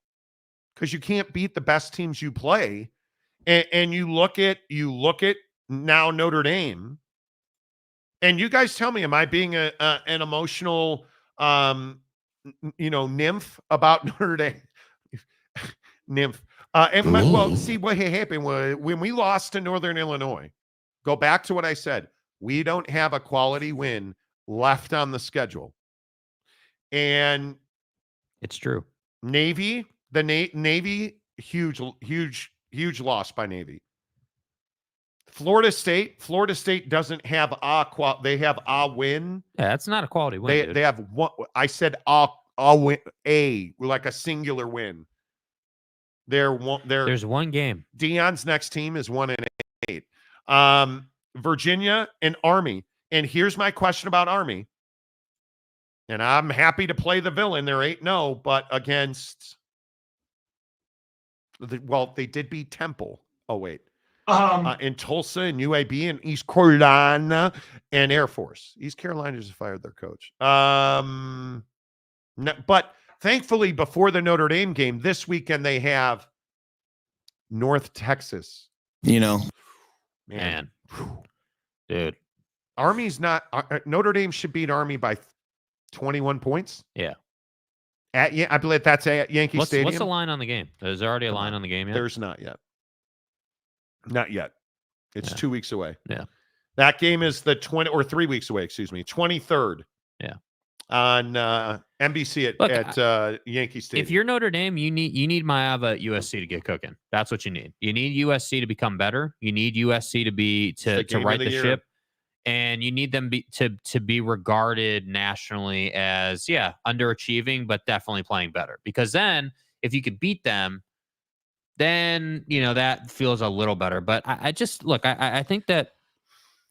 Speaker 7: Because you can't beat the best teams you play. And you look at now Notre Dame, and you guys tell me, am I being an emotional nymph about Notre Dame? Nymph. Well, see what happened was when we lost to Northern Illinois. Go back to what I said. We don't have a quality win left on the schedule. And
Speaker 8: it's true.
Speaker 7: Navy, Navy, huge loss by Navy. Florida State doesn't have they have a win.
Speaker 8: Yeah, that's not a quality win.
Speaker 7: They have one. I said a win, like a singular win.
Speaker 8: There's one game.
Speaker 7: Dion's next team is 1-8. Virginia and Army. And here's my question about Army. And I'm happy to play the villain. They're 8-0, but against they did beat Temple. Oh, wait. In Tulsa and UAB and East Carolina and Air Force. East Carolina just fired their coach. But thankfully, before the Notre Dame game this weekend, they have North Texas.
Speaker 8: Man. Dude.
Speaker 7: Army's not Notre Dame should beat Army by 21 points.
Speaker 8: Yeah.
Speaker 7: I believe that's at Yankee Stadium.
Speaker 8: What's the line on the game? Is there already a line on the game yet?
Speaker 7: There's not yet. Not yet. It's 2 weeks away.
Speaker 8: Yeah.
Speaker 7: That game is the 3 weeks away, 23rd.
Speaker 8: Yeah.
Speaker 7: On NBC at Yankee Stadium.
Speaker 8: If you're Notre Dame, you need Maeva at USC to get cooking. That's what you need. You need USC to become better. You need USC to right the ship. And you need them to be regarded nationally as, underachieving, but definitely playing better. Because then, if you could beat them, then, that feels a little better. But I think that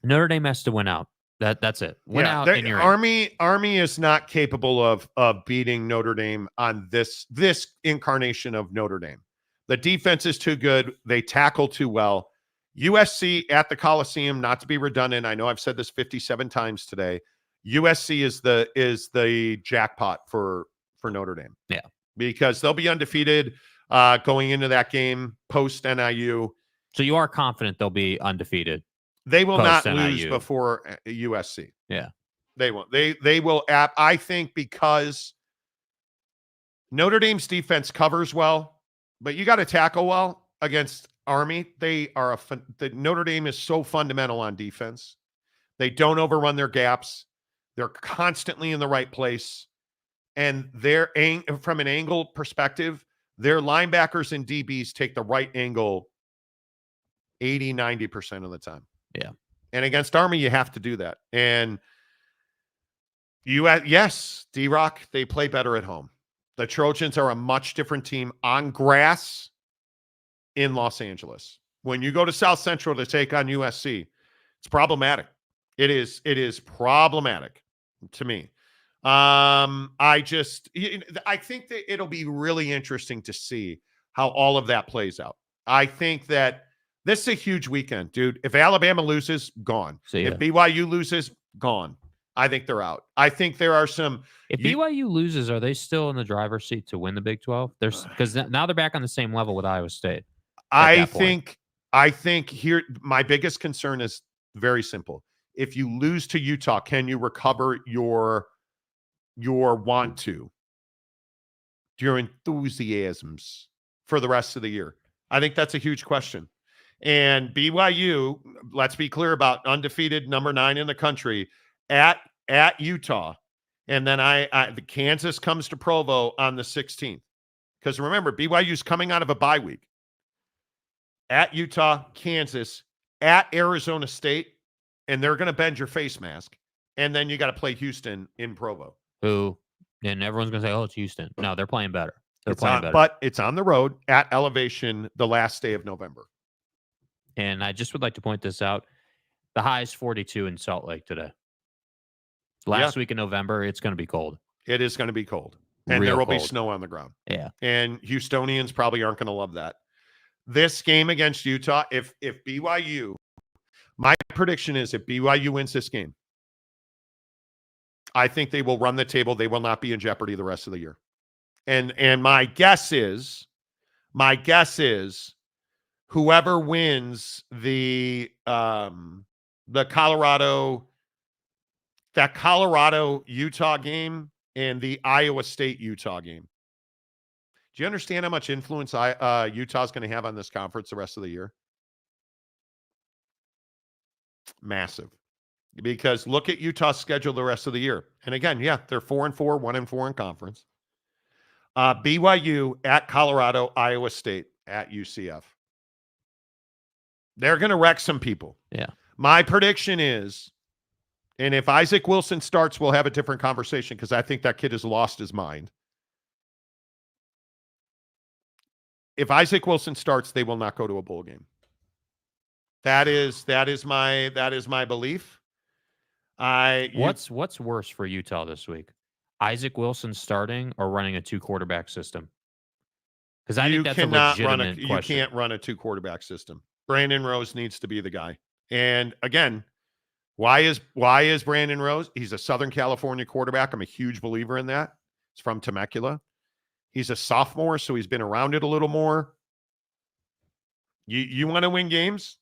Speaker 8: Notre Dame has to win out. That's it. Win out. And you're
Speaker 7: Army is not capable of beating Notre Dame on this incarnation of Notre Dame. The defense is too good. They tackle too well. USC at the Coliseum, not to be redundant. I know I've said this 57 times today. USC is the jackpot for Notre Dame.
Speaker 8: Yeah.
Speaker 7: Because they'll be undefeated going into that game post NIU.
Speaker 8: So you are confident they'll be undefeated.
Speaker 7: They will not lose before USC.
Speaker 8: Yeah.
Speaker 7: They won't. They will. I think because Notre Dame's defense covers well, but you got to tackle well against Army. The Notre Dame is so fundamental on defense. They don't overrun their gaps. They're constantly in the right place. And from an angle perspective, their linebackers and DBs take the right angle 80-90% of the time.
Speaker 8: Yeah.
Speaker 7: And against Army, you have to do that. And yes, D-Rock, they play better at home. The Trojans are a much different team on grass in Los Angeles. When you go to South Central to take on USC, it's problematic. It is problematic to me. I think that it'll be really interesting to see how all of that plays out. I think that this is a huge weekend, dude. If Alabama loses, gone. If BYU loses, gone. I think they're out. I think there are some.
Speaker 8: If BYU loses, are they still in the driver's seat to win the Big 12? Because now they're back on the same level with Iowa State. I
Speaker 7: think here my biggest concern is very simple. If you lose to Utah, can you recover your want to, your enthusiasms for the rest of the year? I think that's a huge question. And BYU, let's be clear about undefeated number 9 in the country at Utah. And then the Kansas comes to Provo on the 16th. Because remember, BYU's coming out of a bye week. At Utah, Kansas, at Arizona State, and they're going to bend your face mask. And then you got to play Houston in Provo.
Speaker 8: And everyone's going to say, oh, it's Houston. No, they're playing better. They're playing better.
Speaker 7: But it's on the road at Elevation the last day of November.
Speaker 8: And I just would like to point this out. The high is 42 in Salt Lake today. Last week in November, it's going to be cold.
Speaker 7: It is going to be cold. And there will be snow on the ground.
Speaker 8: Yeah.
Speaker 7: And Houstonians probably aren't going to love that. This game against Utah, if BYU, my prediction is if BYU wins this game, I think they will run the table. They will not be in jeopardy the rest of the year. And my guess is whoever wins the Colorado Utah game and the Iowa State Utah game. Do you understand how much influence Utah's going to have on this conference the rest of the year? Massive. Because look at Utah's schedule the rest of the year. And again, they're 4-4, 1-4 in conference. BYU at Colorado, Iowa State at UCF. They're going to wreck some people.
Speaker 8: Yeah.
Speaker 7: My prediction is, and if Isaac Wilson starts, we'll have a different conversation because I think that kid has lost his mind. If Isaac Wilson starts, they will not go to a bowl game. That is my belief.
Speaker 8: What's worse for Utah this week? Isaac Wilson starting or running a 2-quarterback system? Because I think that's a legitimate question.
Speaker 7: You can't run a 2-quarterback system. Brandon Rose needs to be the guy. And again, why is Brandon Rose? He's a Southern California quarterback. I'm a huge believer in that. He's from Temecula. He's a sophomore, so he's been around it a little more. You want to win games?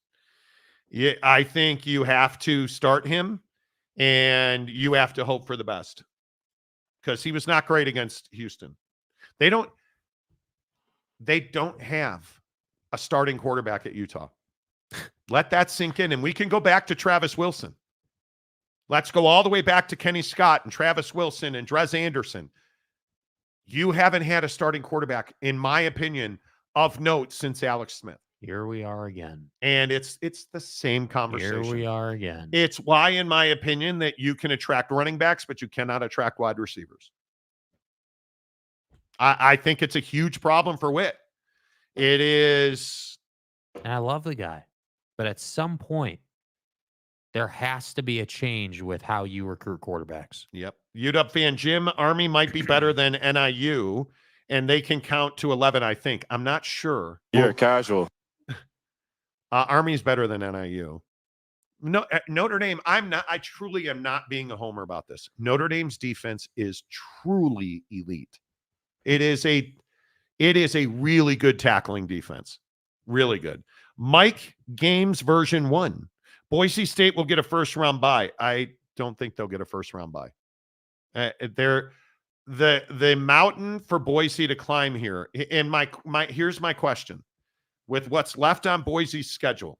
Speaker 7: Yeah, I think you have to start him, and you have to hope for the best. Because he was not great against Houston. They don't have a starting quarterback at Utah. Let that sink in, and we can go back to Travis Wilson. Let's go all the way back to Kenny Scott and Travis Wilson and Drez Anderson. You haven't had a starting quarterback, in my opinion, of note since Alex Smith.
Speaker 8: Here we are again.
Speaker 7: And it's the same conversation.
Speaker 8: Here we are again.
Speaker 7: It's why, in my opinion, that you can attract running backs, but you cannot attract wide receivers. I think it's a huge problem for Witt. It is.
Speaker 8: And I love the guy. But at some point, there has to be a change with how you recruit quarterbacks.
Speaker 7: Yep. UW fan Jim, Army might be better than NIU, and they can count to 11, I think. I'm not sure.
Speaker 10: You're casual.
Speaker 7: Army's better than NIU. No, Notre Dame, I truly am not being a homer about this. Notre Dame's defense is truly elite. It is a really good tackling defense. Really good. Mike Games version 1. Boise State will get a first-round bye. I don't think they'll get a first-round bye. They're the mountain for Boise to climb here. And here's my question. With what's left on Boise's schedule,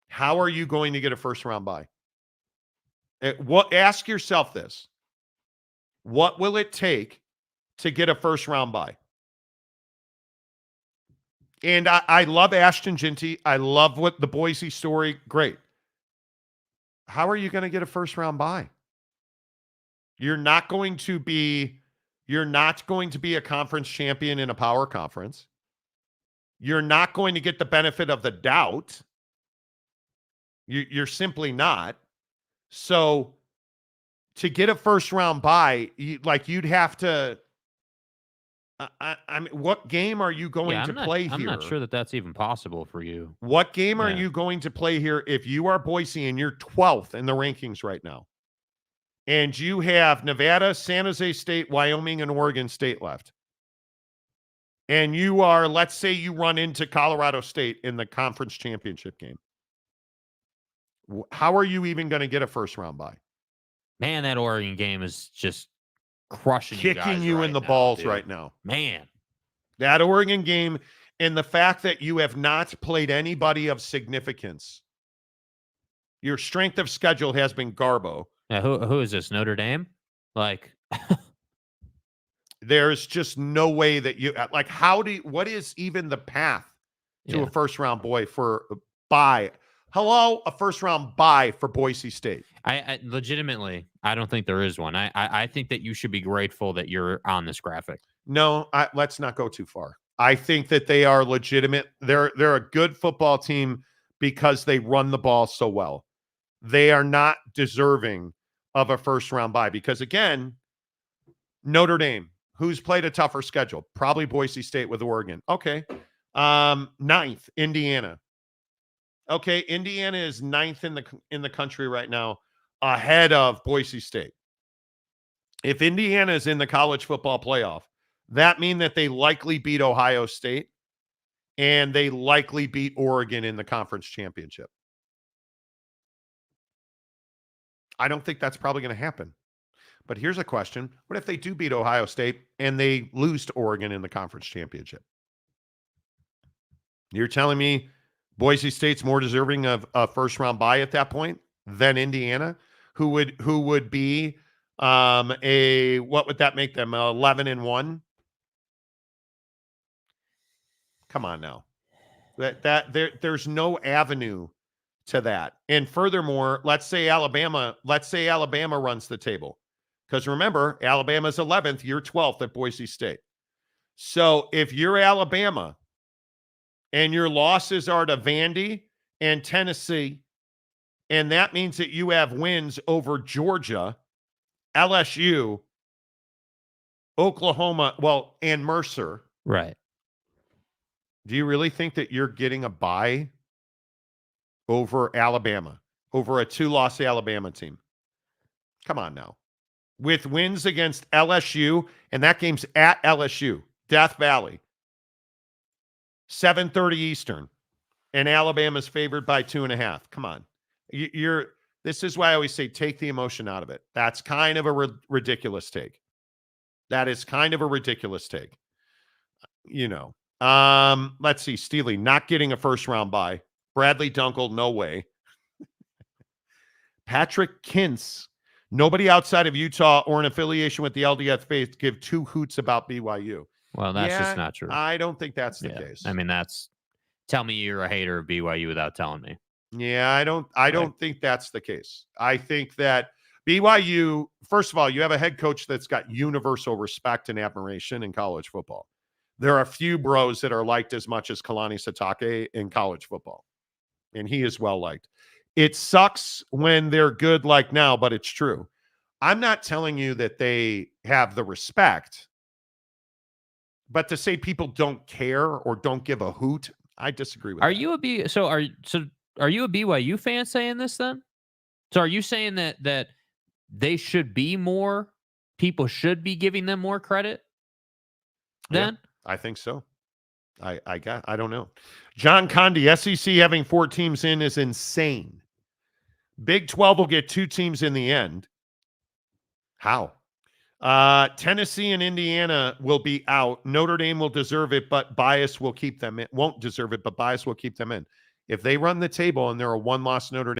Speaker 7: how are you going to get a first-round bye? Ask yourself this. What will it take to get a first-round bye? And I love Ashton Ginty. I love what the Boise story. Great. How are you going to get a first-round bye? You're not going to be a conference champion in a power conference. You're not going to get the benefit of the doubt. You're simply not. So to get a first-round bye, you'd have to. I mean, what game are you going to play here?
Speaker 8: I'm not sure that that's even possible for you.
Speaker 7: What game are you going to play here if you are Boise and you're 12th in the rankings right now? And you have Nevada, San Jose State, Wyoming, and Oregon State left. And you are, let's say you run into Colorado State in the conference championship game. How are you even going to get a first-round bye?
Speaker 8: Man, that Oregon game is just kicking
Speaker 7: you in the balls right now.
Speaker 8: Man,
Speaker 7: that Oregon game And the fact that you have not played anybody of significance, your strength of schedule has been Garbo.
Speaker 8: Yeah, who is this? Notre Dame? Like,
Speaker 7: there's just no way that you like. What is even the path to a first round bye? Hello, a first round bye for Boise State.
Speaker 8: I legitimately, I don't think there is one. I think that you should be grateful that you're on this graphic.
Speaker 7: No, let's not go too far. I think that they are legitimate. They're a good football team because they run the ball so well. They are not deserving of a first round bye because, again, Notre Dame, who's played a tougher schedule, probably Boise State with Oregon. Okay. 9th, Indiana. Okay, Indiana is 9th in the country right now, ahead of Boise State. If Indiana is in the college football playoff, that means that they likely beat Ohio State and they likely beat Oregon in the conference championship. I don't think that's probably going to happen. But here's a question. What if they do beat Ohio State and they lose to Oregon in the conference championship? You're telling me Boise State's more deserving of a first round bye at that point than Indiana, who would be what would that make them? 11-1? Come on now. There's no avenue to that. And furthermore, let's say Alabama runs the table. Because remember, Alabama's 11th, you're 12th at Boise State. So if you're Alabama and your losses are to Vandy and Tennessee, and that means that you have wins over Georgia, LSU, Oklahoma, and Mercer.
Speaker 8: Right.
Speaker 7: Do you really think that you're getting a bye over Alabama, over a 2-loss Alabama team? Come on now. With wins against LSU, and that game's at LSU, Death Valley, 7:30 Eastern, and Alabama's favored by 2.5. Come on. This is why I always say take the emotion out of it. That's kind of a ridiculous take. That is kind of a ridiculous take. Let's see. Steely not getting a first round bye. Bradley Dunkel, no way. Patrick Kintz, nobody outside of Utah or an affiliation with the LDS faith give 2 hoots about BYU.
Speaker 8: Well, that's just not true.
Speaker 7: I don't think that's the case.
Speaker 8: I mean, tell me you're a hater of BYU without telling me.
Speaker 7: Yeah, I don't think that's the case. I think that BYU, first of all, you have a head coach that's got universal respect and admiration in college football. There are a few bros that are liked as much as Kalani Sitake in college football, and he is well liked. It sucks when they're good like now, but it's true. I'm not telling you that they have the respect, but to say people don't care or don't give a hoot, I disagree with that.
Speaker 8: Are you a BYU fan saying this then? So are you saying that they should be more, people should be giving them more credit then?
Speaker 7: Yeah, I think so. I don't know. John Condy, SEC having 4 teams in is insane. Big 12 will get 2 teams in the end. How? Tennessee and Indiana will be out. Notre Dame will deserve it, but bias will keep them in. Won't deserve it, but bias will keep them in. If they run the table and they're a 1-loss Notre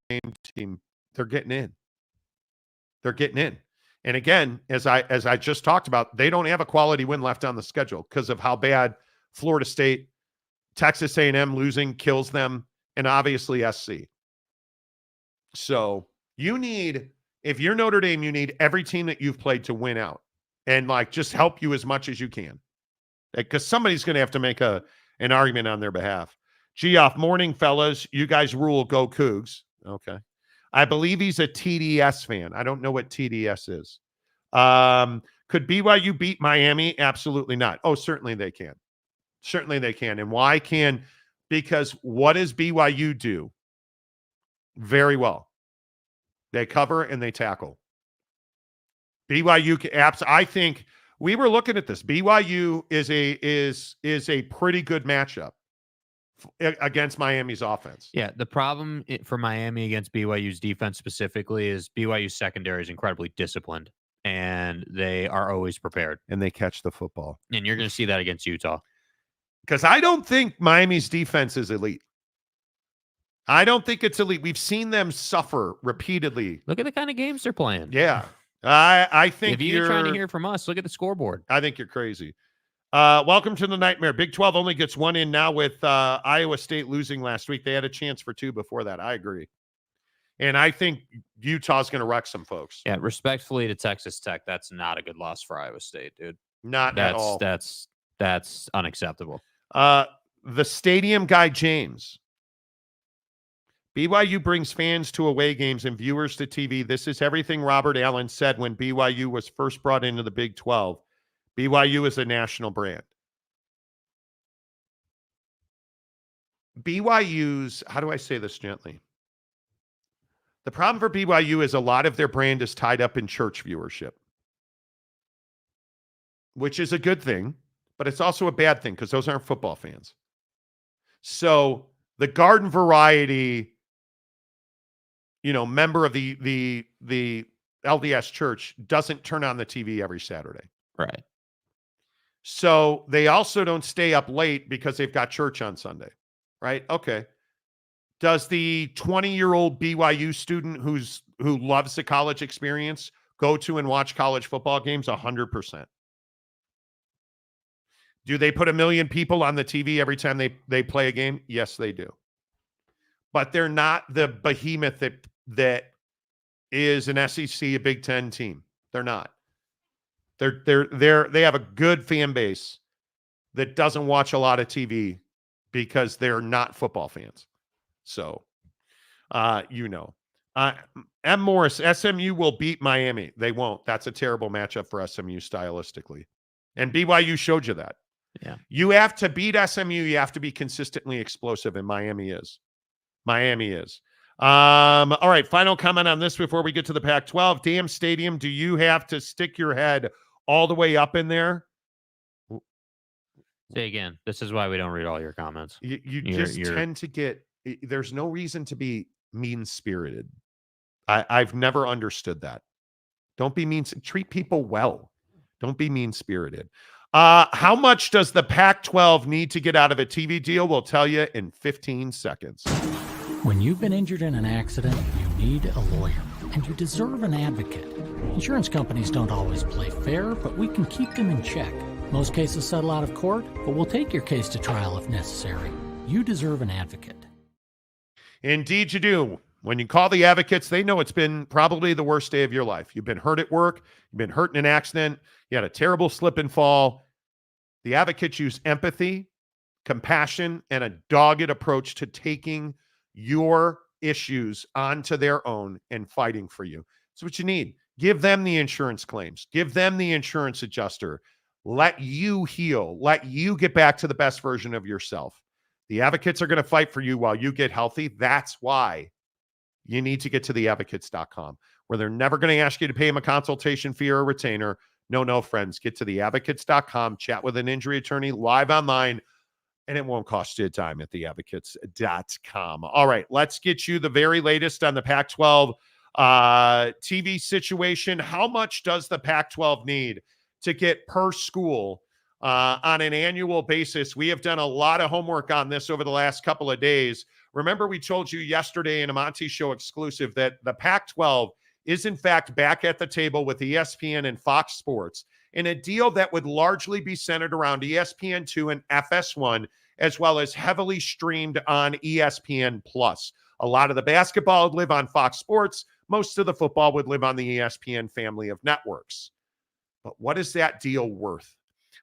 Speaker 7: Dame team, they're getting in. They're getting in. And again, as I just talked about, they don't have a quality win left on the schedule because of how bad Florida State, Texas A&M losing kills them, and obviously SC. So if you're Notre Dame, you need every team that you've played to win out and just help you as much as you can, because somebody's going to have to make an argument on their behalf. Geoff, morning, fellas. You guys rule. Go Cougs. Okay. I believe he's a TDS fan. I don't know what TDS is. Could BYU beat Miami? Absolutely not. Oh, certainly they can. Certainly they can. And why can? Because what does BYU do? Very well. They cover and they tackle. BYU apps. I think we were looking at this. BYU is a pretty good matchup against Miami's offense.
Speaker 8: Yeah, the problem for Miami against BYU's defense specifically is BYU's secondary is incredibly disciplined, and they are always prepared.
Speaker 7: And they catch the football.
Speaker 8: And you're going to see that against Utah.
Speaker 7: Because I don't think Miami's defense is elite. I don't think it's elite. We've seen them suffer repeatedly.
Speaker 8: Look at the kind of games they're playing.
Speaker 7: Yeah. I think
Speaker 8: if you're trying to hear from us, look at the scoreboard.
Speaker 7: I think you're crazy. Welcome to the nightmare. Big 12 only gets one in now with Iowa State losing last week. They had a chance for two before that. I agree. And I think Utah's going to wreck some folks.
Speaker 8: Yeah, respectfully to Texas Tech, that's not a good loss for Iowa State, dude.
Speaker 7: Not at all.
Speaker 8: That's unacceptable.
Speaker 7: The stadium guy, James. BYU brings fans to away games and viewers to TV. This is everything Robert Allen said when BYU was first brought into the Big 12. BYU is a national brand. BYU's, how do I say this gently? The problem for BYU is a lot of their brand is tied up in church viewership, which is a good thing, but it's also a bad thing because those aren't football fans. So the garden variety, member of the LDS church doesn't turn on the TV every Saturday.
Speaker 8: Right.
Speaker 7: So they also don't stay up late because they've got church on Sunday. Right? Okay. Does the 20-year-old BYU student who loves the college experience go to and watch college football games? 100%. Do they put 1 million people on the TV every time they play a game? Yes, they do. But they're not the behemoth that is an SEC, a Big Ten team. They're not. They have a good fan base that doesn't watch a lot of TV because they're not football fans. So, M. Morris, SMU will beat Miami. They won't. That's a terrible matchup for SMU stylistically. And BYU showed you that.
Speaker 8: Yeah.
Speaker 7: You have to beat SMU. You have to be consistently explosive, and Miami is. All right, final comment on this before we get to the Pac-12. Damn stadium, do you have to stick your head all the way up in there?
Speaker 8: Say again. This is why we don't read all your comments.
Speaker 7: You tend to get, there's no reason to be mean-spirited. I've never understood that. Don't be mean. Treat people well. Don't be mean-spirited. How much does the Pac-12 need to get out of a TV deal? We'll tell you in 15 seconds.
Speaker 5: When you've been injured in an accident, you need a lawyer, and you deserve an advocate. Insurance companies don't always play fair, but we can keep them in check. Most cases settle out of court, but we'll take your case to trial if necessary. You deserve an advocate.
Speaker 7: Indeed you do. When you call the advocates, they know it's been probably the worst day of your life. You've been hurt at work. You've been hurt in an accident. You had a terrible slip and fall. The advocates use empathy, compassion, and a dogged approach to taking your issues onto their own and fighting for you. That's what you need. Give them the insurance claims. Give them the insurance adjuster. Let you heal. Let you get back to the best version of yourself. The advocates are going to fight for you while you get healthy. That's why you need to get to theadvocates.com, where they're never going to ask you to pay them a consultation fee or a retainer. No, friends. Get to theadvocates.com. Chat with an injury attorney live online, and it won't cost you a dime at theadvocates.com. All right, let's get you the very latest on the Pac-12 TV situation. How much does the Pac-12 need to get per school on an annual basis? We have done a lot of homework on this over the last couple of days. Remember, we told you yesterday in a Monty Show exclusive that the Pac-12 is in fact back at the table with ESPN and Fox Sports in a deal that would largely be centered around ESPN2 and FS1, as well as heavily streamed on ESPN+. A lot of the basketball would live on Fox Sports. Most of the football would live on the ESPN family of networks. But what is that deal worth?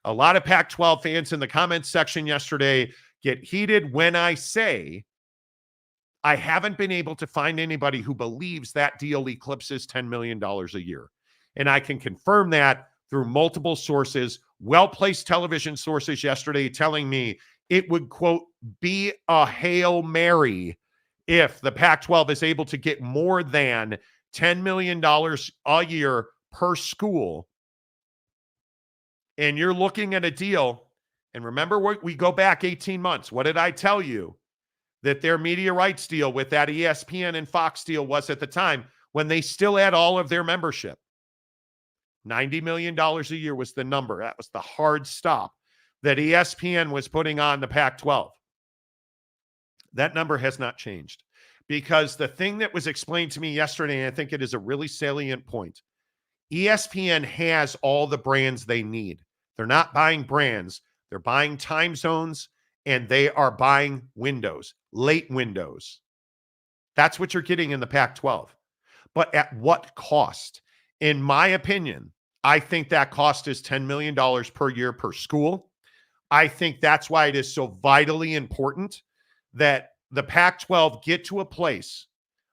Speaker 7: A lot of Pac-12 fans in the comments section yesterday get heated when I say I haven't been able to find anybody who believes that deal eclipses $10 million a year. And I can confirm that through multiple sources, well-placed television sources yesterday telling me it would, quote, be a Hail Mary if the Pac-12 is able to get more than $10 million a year per school. And you're looking at a deal, and remember, we go back 18 months. What did I tell you that their media rights deal with that ESPN and Fox deal was at the time when they still had all of their membership? $90 million a year was the number. That was the hard stop that ESPN was putting on the Pac-12. That number has not changed, because the thing that was explained to me yesterday, and I think it is a really salient point, ESPN has all the brands they need. They're not buying brands. They're buying time zones, and they are buying windows, late windows. That's what you're getting in the Pac-12. But at what cost? In my opinion, I think that cost is $10 million per year per school. I think that's why it is so vitally important that the Pac-12 get to a place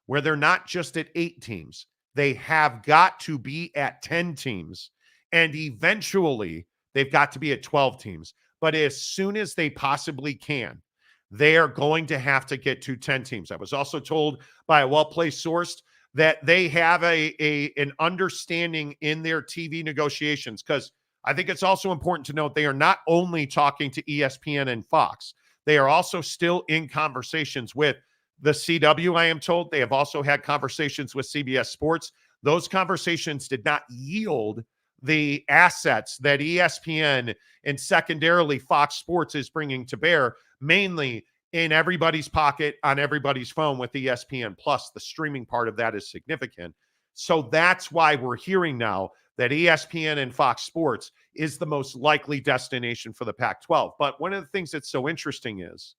Speaker 7: where they're not just at 8 teams. They have got to be at 10 teams. And eventually, they've got to be at 12 teams. But as soon as they possibly can, they are going to have to get to 10 teams. I was also told by a well-placed source that they have an understanding in their TV negotiations, because I think it's also important to note they are not only talking to ESPN and Fox. They are also still in conversations with the CW, I am told. They have also had conversations with CBS Sports. Those conversations did not yield the assets that ESPN and secondarily Fox Sports is bringing to bear, mainly in everybody's pocket, on everybody's phone with ESPN Plus. The streaming part of that is significant. So that's why we're hearing now that ESPN and Fox Sports is the most likely destination for the Pac-12. But one of the things that's so interesting is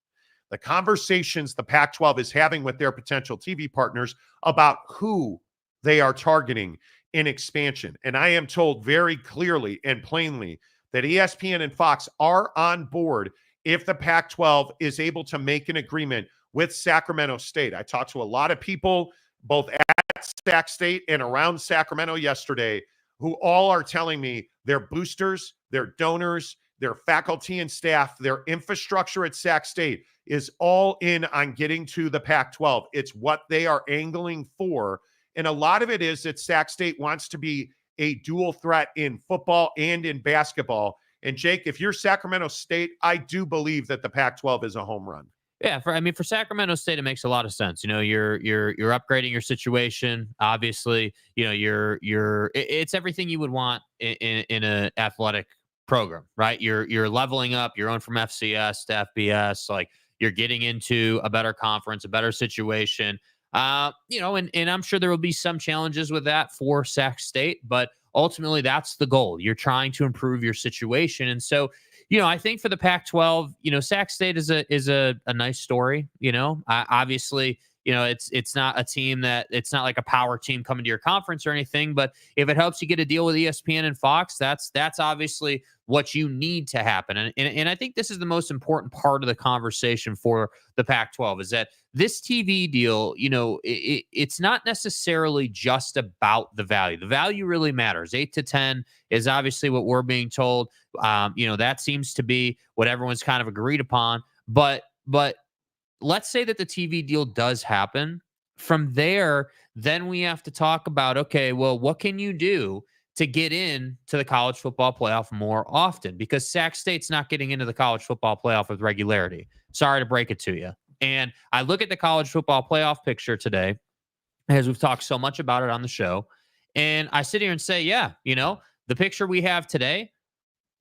Speaker 7: the conversations the Pac-12 is having with their potential TV partners about who they are targeting in expansion. And I am told very clearly and plainly that ESPN and Fox are on board if the Pac-12 is able to make an agreement with Sacramento State. I talked to a lot of people, both at Sac State and around Sacramento yesterday, who all are telling me their boosters, their donors, their faculty and staff, their infrastructure at Sac State is all in on getting to the Pac-12. It's what they are angling for. And a lot of it is that Sac State wants to be a dual threat in football and in basketball. And Jake, if you're Sacramento State, I do believe that the Pac-12 is a home run.
Speaker 8: Yeah, for Sacramento State, it makes a lot of sense. You're upgrading your situation. Obviously, it's everything you would want in an athletic program, right? You're leveling up. You're going from FCS to FBS. Like, you're getting into a better conference, a better situation. And I'm sure there will be some challenges with that for Sac State, but ultimately that's the goal. You're trying to improve your situation. And so, I think for the Pac-12, Sac State is a nice story. Obviously, it's not a team it's not like a power team coming to your conference or anything, but if it helps you get a deal with ESPN and Fox, that's obviously what you need to happen. And I think this is the most important part of the conversation for the Pac-12 is that this TV deal, it's not necessarily just about the value. The value really matters. 8 to 10 is obviously what we're being told. That seems to be what everyone's kind of agreed upon. But let's say that the TV deal does happen. From there, then we have to talk about, okay, well, what can you do to get in to the college football playoff more often? Because Sac State's not getting into the college football playoff with regularity. Sorry to break it to you. And I look at the college football playoff picture today, as we've talked so much about it on the show, and I sit here and say, yeah, the picture we have today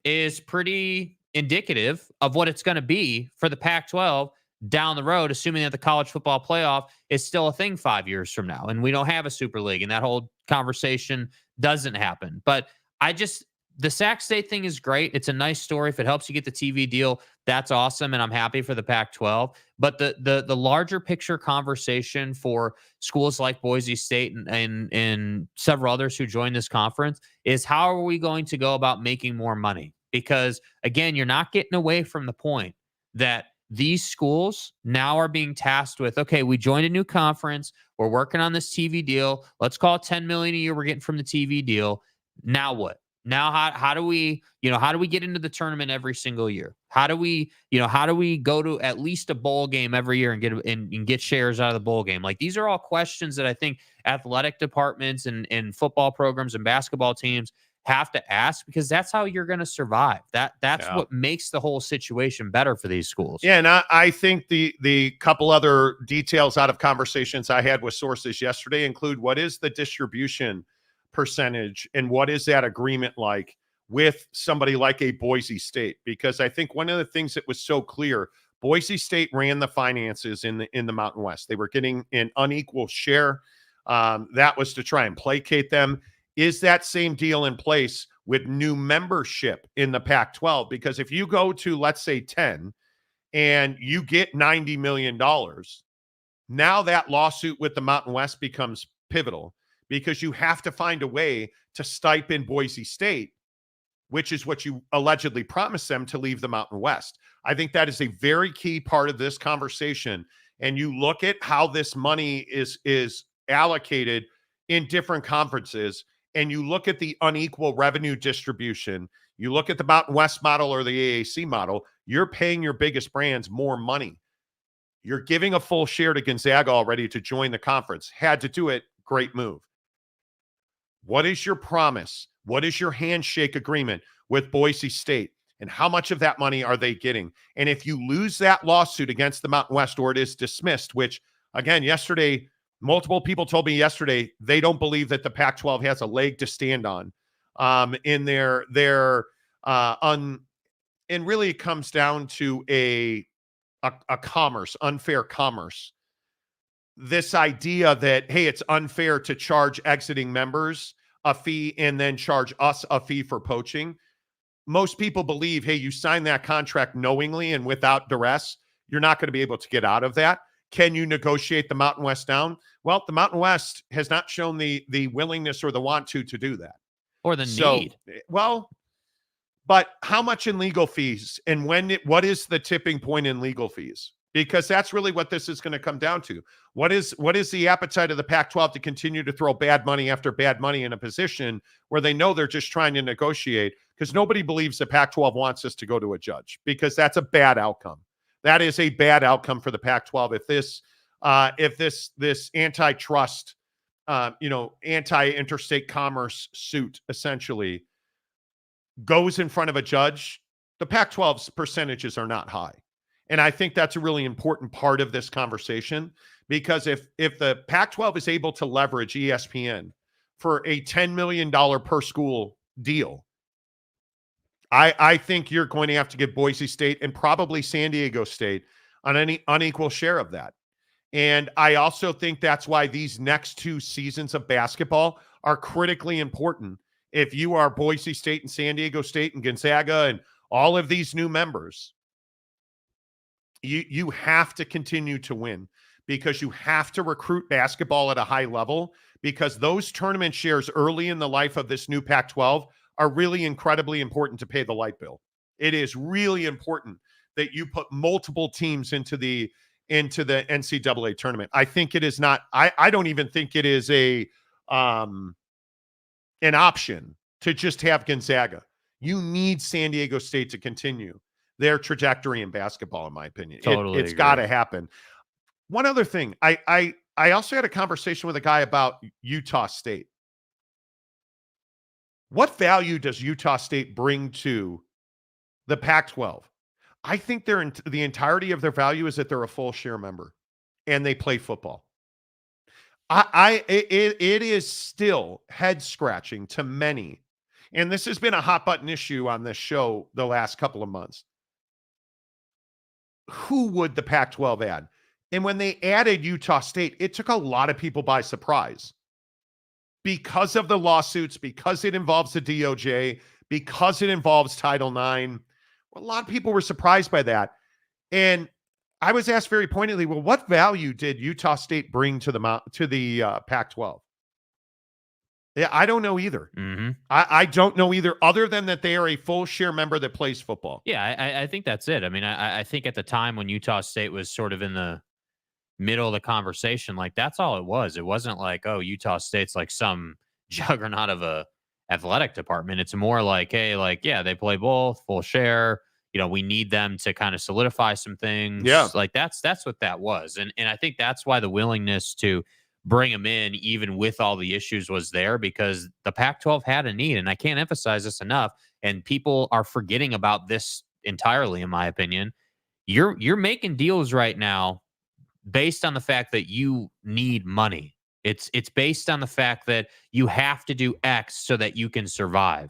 Speaker 8: is pretty indicative of what it's going to be for the Pac-12 down the road, assuming that the college football playoff is still a thing 5 years from now, and we don't have a super league, and that whole conversation doesn't happen. But the Sac State thing is great. It's a nice story. If it helps you get the TV deal, that's awesome, and I'm happy for the Pac-12. But the larger picture conversation for schools like Boise State and several others who join this conference is, how are we going to go about making more money? Because, again, you're not getting away from the point that these schools now are being tasked with, okay, we joined a new conference. We're working on this TV deal. Let's call it $10 million a year we're getting from the TV deal. Now what? Now, how do we get into the tournament every single year? How do we go to at least a bowl game every year and get shares out of the bowl game? Like, these are all questions that I think athletic departments and football programs and basketball teams have to ask, because that's how you're going to survive. That's what makes the whole situation better for these schools.
Speaker 7: Yeah, and I think the couple other details out of conversations I had with sources yesterday include, what is the distribution percentage and what is that agreement like with somebody like a Boise State, because I think one of the things that was so clear, Boise State ran the finances in the Mountain West. They were getting an unequal share. That was to try and placate them. Is that same deal in place with new membership in the Pac-12? Because if you go to, let's say, 10 and you get $90 million, now that lawsuit with the Mountain West becomes pivotal, because you have to find a way to stipend Boise State, which is what you allegedly promised them to leave the Mountain West. I think that is a very key part of this conversation. And you look at how this money is allocated in different conferences, and you look at the unequal revenue distribution, you look at the Mountain West model or the AAC model, you're paying your biggest brands more money. You're giving a full share to Gonzaga already to join the conference. Had to do it. Great move. What is your promise? What is your handshake agreement with Boise State? And how much of that money are they getting? And if you lose that lawsuit against the Mountain West, or it is dismissed, which, again, yesterday, multiple people told me yesterday they don't believe that the Pac-12 has a leg to stand on in their and really it comes down to a commerce, unfair commerce. This idea that, hey, it's unfair to charge exiting members a fee and then charge us a fee for poaching. Most people believe, hey, you sign that contract knowingly and without duress, you're not going to be able to get out of that. Can you negotiate the Mountain West down? Well, the Mountain West has not shown the willingness or the want to do that.
Speaker 8: Or the need.
Speaker 7: Well, but how much in legal fees, and what is the tipping point in legal fees? Because that's really what this is going to come down to. What is the appetite of the Pac-12 to continue to throw bad money after bad money in a position where they know they're just trying to negotiate? Because nobody believes the Pac-12 wants us to go to a judge, because that's a bad outcome. That is a bad outcome for the Pac-12. If this antitrust, anti-interstate commerce suit essentially goes in front of a judge, the Pac-12's percentages are not high. And I think that's a really important part of this conversation, because if the Pac-12 is able to leverage ESPN for a $10 million per school deal, I think you're going to have to give Boise State and probably San Diego State on any unequal share of that. And I also think that's why these next 2 seasons of basketball are critically important. If you are Boise State and San Diego State and Gonzaga and all of these new members, you have to continue to win, because you have to recruit basketball at a high level, because those tournament shares early in the life of this new Pac-12 are really incredibly important to pay the light bill. It is really important that you put multiple teams into the NCAA tournament. I think it is not, I don't even think it is an option to just have Gonzaga. You need San Diego State to continue their trajectory in basketball, in my opinion.
Speaker 8: Totally
Speaker 7: it's got to happen. One other thing, I also had a conversation with a guy about Utah State. What value does Utah State bring to the Pac-12? I think the entirety of their value is that they're a full share member and they play football. It is still head scratching to many, and this has been a hot button issue on this show the last couple of months. Who would the Pac-12 add? And when they added Utah State, it took a lot of people by surprise because of the lawsuits, because it involves the DOJ, because it involves Title IX. A lot of people were surprised by that. And I was asked very pointedly, well, what value did Utah State bring to the Pac-12? Yeah, I don't know either.
Speaker 8: Mm-hmm.
Speaker 7: I don't know either, other than that they are a full share member that plays football.
Speaker 8: Yeah, I think that's it. I mean, I think at the time when Utah State was sort of in the middle of the conversation, like, that's all it was. It wasn't like, oh, Utah State's like some juggernaut of a athletic department. It's more like, hey, like, yeah, they play both, full share. We need them to kind of solidify some things.
Speaker 7: Yeah.
Speaker 8: Like that's what that was. And I think that's why the willingness to bring him in, even with all the issues, was there, because the Pac-12 had a need. And I can't emphasize this enough. And people are forgetting about this entirely, in my opinion. You're making deals right now based on the fact that you need money. It's based on the fact that you have to do X so that you can survive.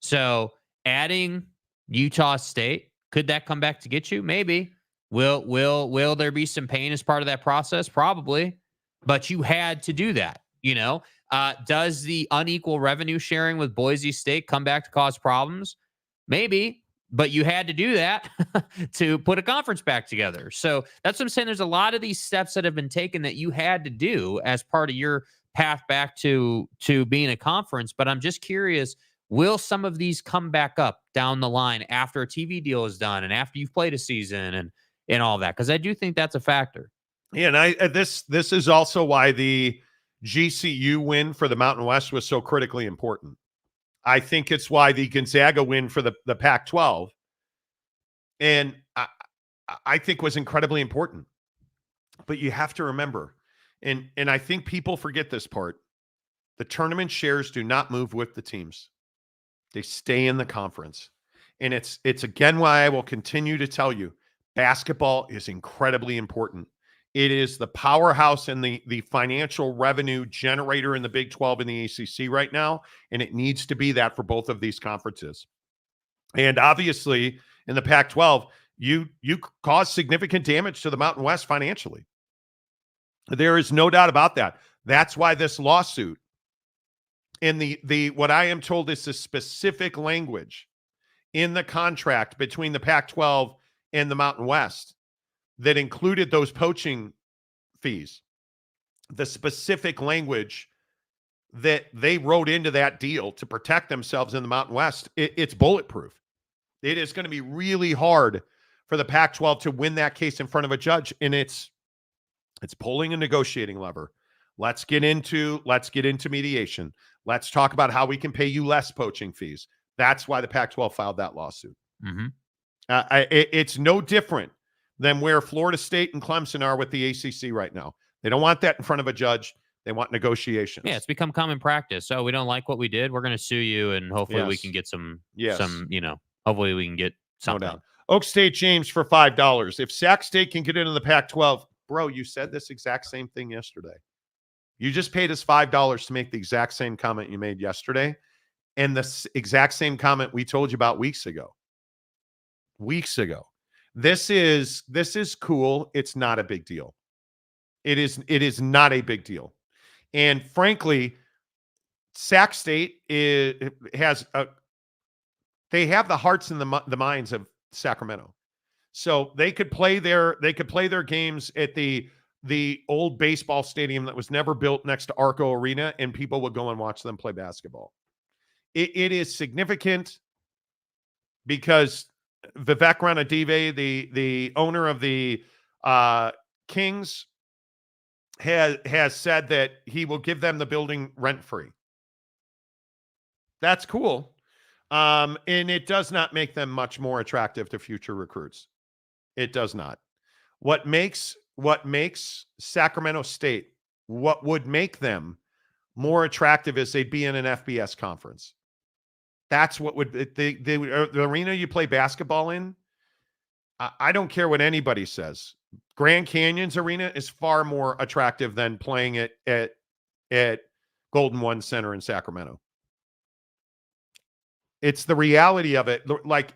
Speaker 8: So adding Utah State, could that come back to get you? Maybe. Will there be some pain as part of that process? Probably. But you had to do that, Does the unequal revenue sharing with Boise State come back to cause problems? Maybe. But you had to do that to put a conference back together. So that's what I'm saying. There's a lot of these steps that have been taken that you had to do as part of your path back to being a conference. But I'm just curious, will some of these come back up down the line after a TV deal is done and after you've played a season and all that? Because I do think that's a factor.
Speaker 7: Yeah, and this is also why the GCU win for the Mountain West was so critically important. I think it's why the Gonzaga win for the Pac-12 and I think was incredibly important. But you have to remember, and I think people forget this part, the tournament shares do not move with the teams. They stay in the conference. And it's again why I will continue to tell you, basketball is incredibly important. It is the powerhouse and the financial revenue generator in the Big 12 and the ACC right now, and it needs to be that for both of these conferences. And obviously, in the Pac-12, you cause significant damage to the Mountain West financially. There is no doubt about that. That's why this lawsuit and the what I am told is the specific language in the contract between the Pac-12 and the Mountain West that included those poaching fees, the specific language that they wrote into that deal to protect themselves in the Mountain West, it's bulletproof. It is going to be really hard for the Pac-12 to win that case in front of a judge, and it's pulling a negotiating lever. Let's get into mediation. Let's talk about how we can pay you less poaching fees. That's why the Pac-12 filed that lawsuit.
Speaker 8: Mm-hmm.
Speaker 7: It's no different than where Florida State and Clemson are with the ACC right now. They don't want that in front of a judge. They want negotiations.
Speaker 8: Yeah, it's become common practice. So we don't like what we did. We're going to sue you, and hopefully we can get some, hopefully we can get something.
Speaker 7: No doubt. Oak State James for $5. If Sac State can get into the Pac-12, bro, you said this exact same thing yesterday. You just paid us $5 to make the exact same comment you made yesterday, and the exact same comment we told you about weeks ago. This is cool. It's not a big deal. It is not a big deal. And frankly, Sac State they have the hearts and the minds of Sacramento. So they could play their games at the old baseball stadium that was never built next to Arco Arena, and people would go and watch them play basketball. It is significant because Vivek Ranadive, the owner of the Kings, has said that he will give them the building rent-free. That's cool. And it does not make them much more attractive to future recruits. It does not. What makes Sacramento State, what would make them more attractive is they'd be in an FBS conference. That's what would the arena you play basketball in. I don't care what anybody says. Grand Canyon's arena is far more attractive than playing it at Golden One Center in Sacramento. It's the reality of it. Like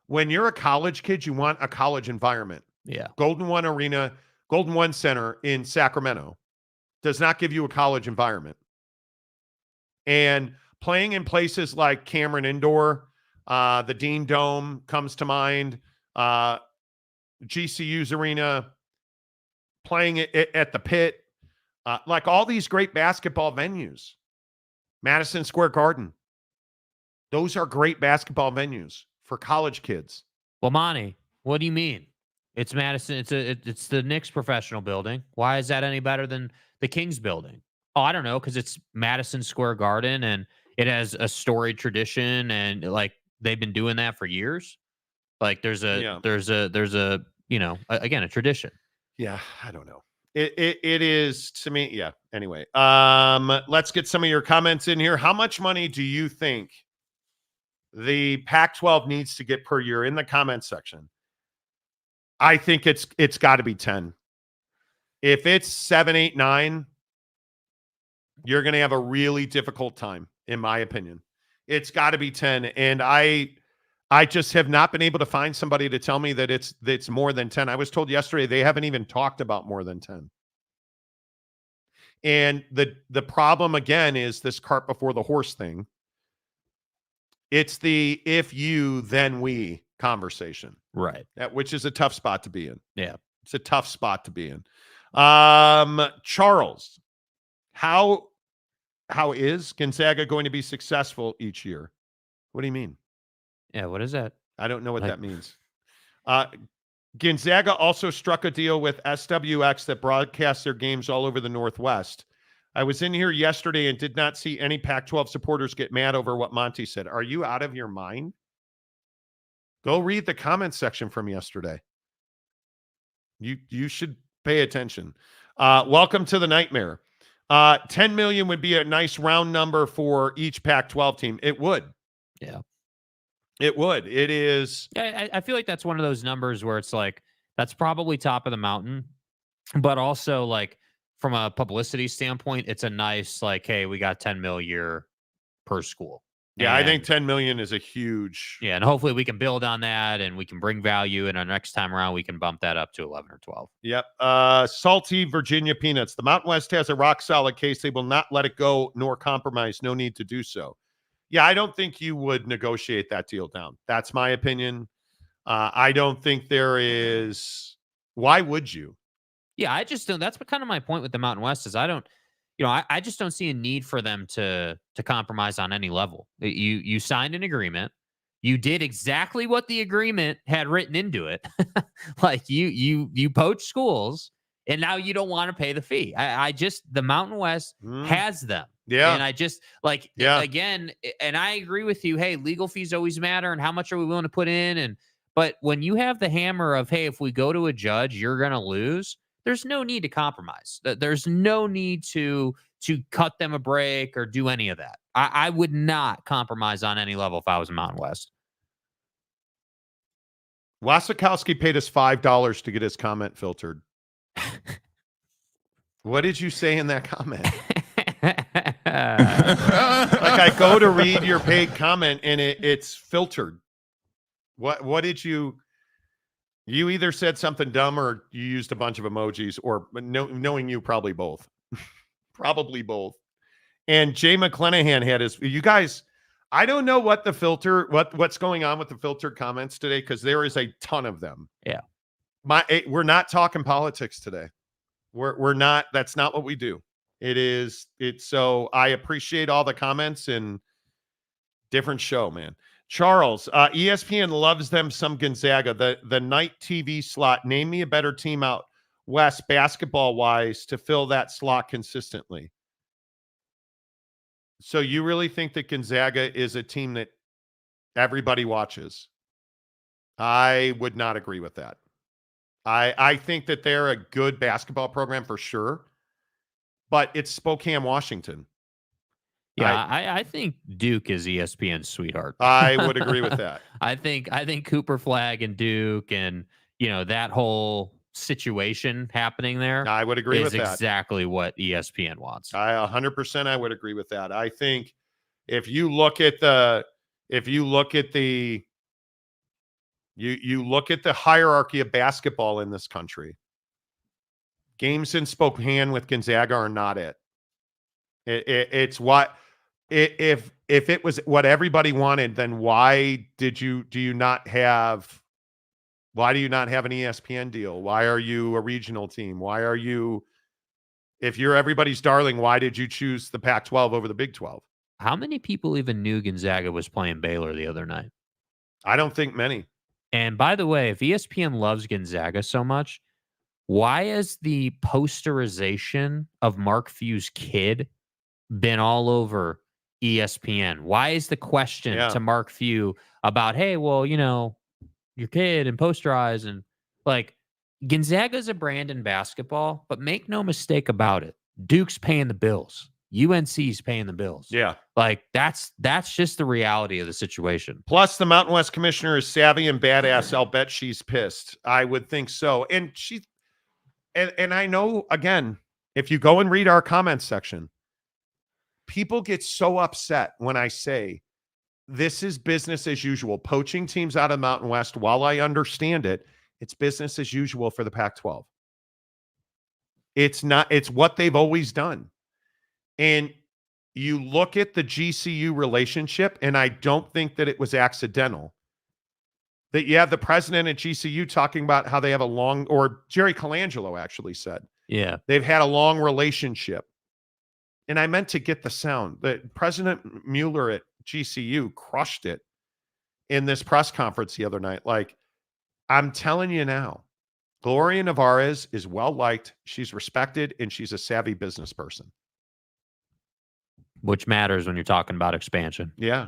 Speaker 7: when you're a college kid, you want a college environment.
Speaker 8: Yeah.
Speaker 7: Golden One Center in Sacramento does not give you a college environment. And playing in places like Cameron Indoor, the Dean Dome comes to mind, GCU's arena, playing it at the Pit, like all these great basketball venues, Madison Square Garden. Those are great basketball venues for college kids.
Speaker 8: Well, Monty, what do you mean? It's Madison. It's the Knicks professional building. Why is that any better than the Kings building? Oh, I don't know, because it's Madison Square Garden and it has a storied tradition, and like they've been doing that for years. Like there's a again, a tradition.
Speaker 7: Yeah, I don't know. It is to me. Yeah. Anyway, let's get some of your comments in here. How much money do you think the Pac-12 needs to get per year in the comments section? I think it's got to be 10. If it's 7, 8, 9, you're going to have a really difficult time, in my opinion. It's got to be 10. And I just have not been able to find somebody to tell me that it's more than 10. I was told yesterday they haven't even talked about more than 10. And the problem again is this cart before the horse thing. It's the if you then we conversation.
Speaker 8: Right.
Speaker 7: Which is a tough spot to be in.
Speaker 8: Yeah.
Speaker 7: It's a tough spot to be in. Charles, how is Gonzaga going to be successful each year? What do you mean?
Speaker 8: Yeah, what is that?
Speaker 7: I don't know what that means. Gonzaga also struck a deal with SWX that broadcasts their games all over the Northwest. I was in here yesterday and did not see any Pac-12 supporters get mad over what Monty said. Are you out of your mind? Go read the comment section from yesterday. You should pay attention. Welcome to the nightmare. 10 million would be a nice round number for each Pac-12 team. It would.
Speaker 8: Yeah.
Speaker 7: It would. It is.
Speaker 8: Yeah, I feel like that's one of those numbers where it's like, that's probably top of the mountain, but also like from a publicity standpoint, it's a nice, like, hey, we got 10 mil a year per school.
Speaker 7: Yeah, I think 10 million is a huge.
Speaker 8: Yeah, and hopefully we can build on that and we can bring value. And our next time around, we can bump that up to 11 or 12.
Speaker 7: Yep. Salty Virginia Peanuts. The Mountain West has a rock solid case. They will not let it go nor compromise. No need to do so. Yeah, I don't think you would negotiate that deal down. That's my opinion. I don't think there is. Why would you?
Speaker 8: Yeah, I just don't. That's kind of my point with the Mountain West is I don't, I just don't see a need for them to compromise on any level. You signed an agreement. You did exactly what the agreement had written into it. Like you poach schools, and now you don't want to pay the fee. The Mountain West has them.
Speaker 7: Yeah.
Speaker 8: And I just again, and I agree with you. Hey, legal fees always matter. And how much are we willing to put in? But when you have the hammer of, hey, if we go to a judge, you're going to lose. There's no need to compromise. There's no need to cut them a break or do any of that. I would not compromise on any level if I was in Mountain West.
Speaker 7: Wasikowski paid us $5 to get his comment filtered. What did you say in that comment? Like I go to read your paid comment and it's filtered. What did you either said something dumb or you used a bunch of emojis or knowing you probably both. Probably both. And Jay McClenahan had you guys, I don't know what the filter, what's going on with the filtered comments today because there is a ton of them.
Speaker 8: Yeah.
Speaker 7: We're not talking politics today. We're not, that's not what we do. So I appreciate all the comments and different show, man. Charles, ESPN loves them some Gonzaga. The night TV slot, name me a better team out west basketball-wise to fill that slot consistently. So you really think that Gonzaga is a team that everybody watches? I would not agree with that. I think that they're a good basketball program for sure, but it's Spokane, Washington.
Speaker 8: Yeah, I think Duke is ESPN's sweetheart.
Speaker 7: I would agree with that.
Speaker 8: I think Cooper Flag and Duke and that whole situation happening there.
Speaker 7: I would agree with that.
Speaker 8: Is exactly what ESPN wants.
Speaker 7: 100% I would agree with that. I think if you look at the hierarchy of basketball in this country, games in Spokane with Gonzaga are not it. It's what if it was what everybody wanted, then why do you not have an ESPN deal? Why are you a regional team? If you're everybody's darling, why did you choose the Pac-12 over the Big 12?
Speaker 8: How many people even knew Gonzaga was playing Baylor the other night?
Speaker 7: I don't think many.
Speaker 8: And by the way, if ESPN loves Gonzaga so much, why has the posterization of Mark Few's kid been all over ESPN? Why is the question to Mark Few about, hey, well, your kid and posterize and like Gonzaga's a brand in basketball, but make no mistake about it. Duke's paying the bills. UNC's paying the bills.
Speaker 7: Yeah.
Speaker 8: Like that's just the reality of the situation.
Speaker 7: Plus the Mountain West commissioner is savvy and badass. I'll bet she's pissed. I would think so. And and I know, again, if you go and read our comments section, people get so upset when I say this is business as usual. Poaching teams out of the Mountain West, while I understand it, it's business as usual for the Pac-12. It's not, it's what they've always done. And you look at the GCU relationship, and I don't think that it was accidental. That you have the president at GCU talking about how they have a long, or Jerry Colangelo actually said,
Speaker 8: yeah,
Speaker 7: they've had a long relationship. And I meant to get the sound. The President Mueller at GCU crushed it in this press conference the other night. Like, I'm telling you now, Gloria Nevarez is well-liked. She's respected, and she's a savvy business person.
Speaker 8: Which matters when you're talking about expansion.
Speaker 7: Yeah.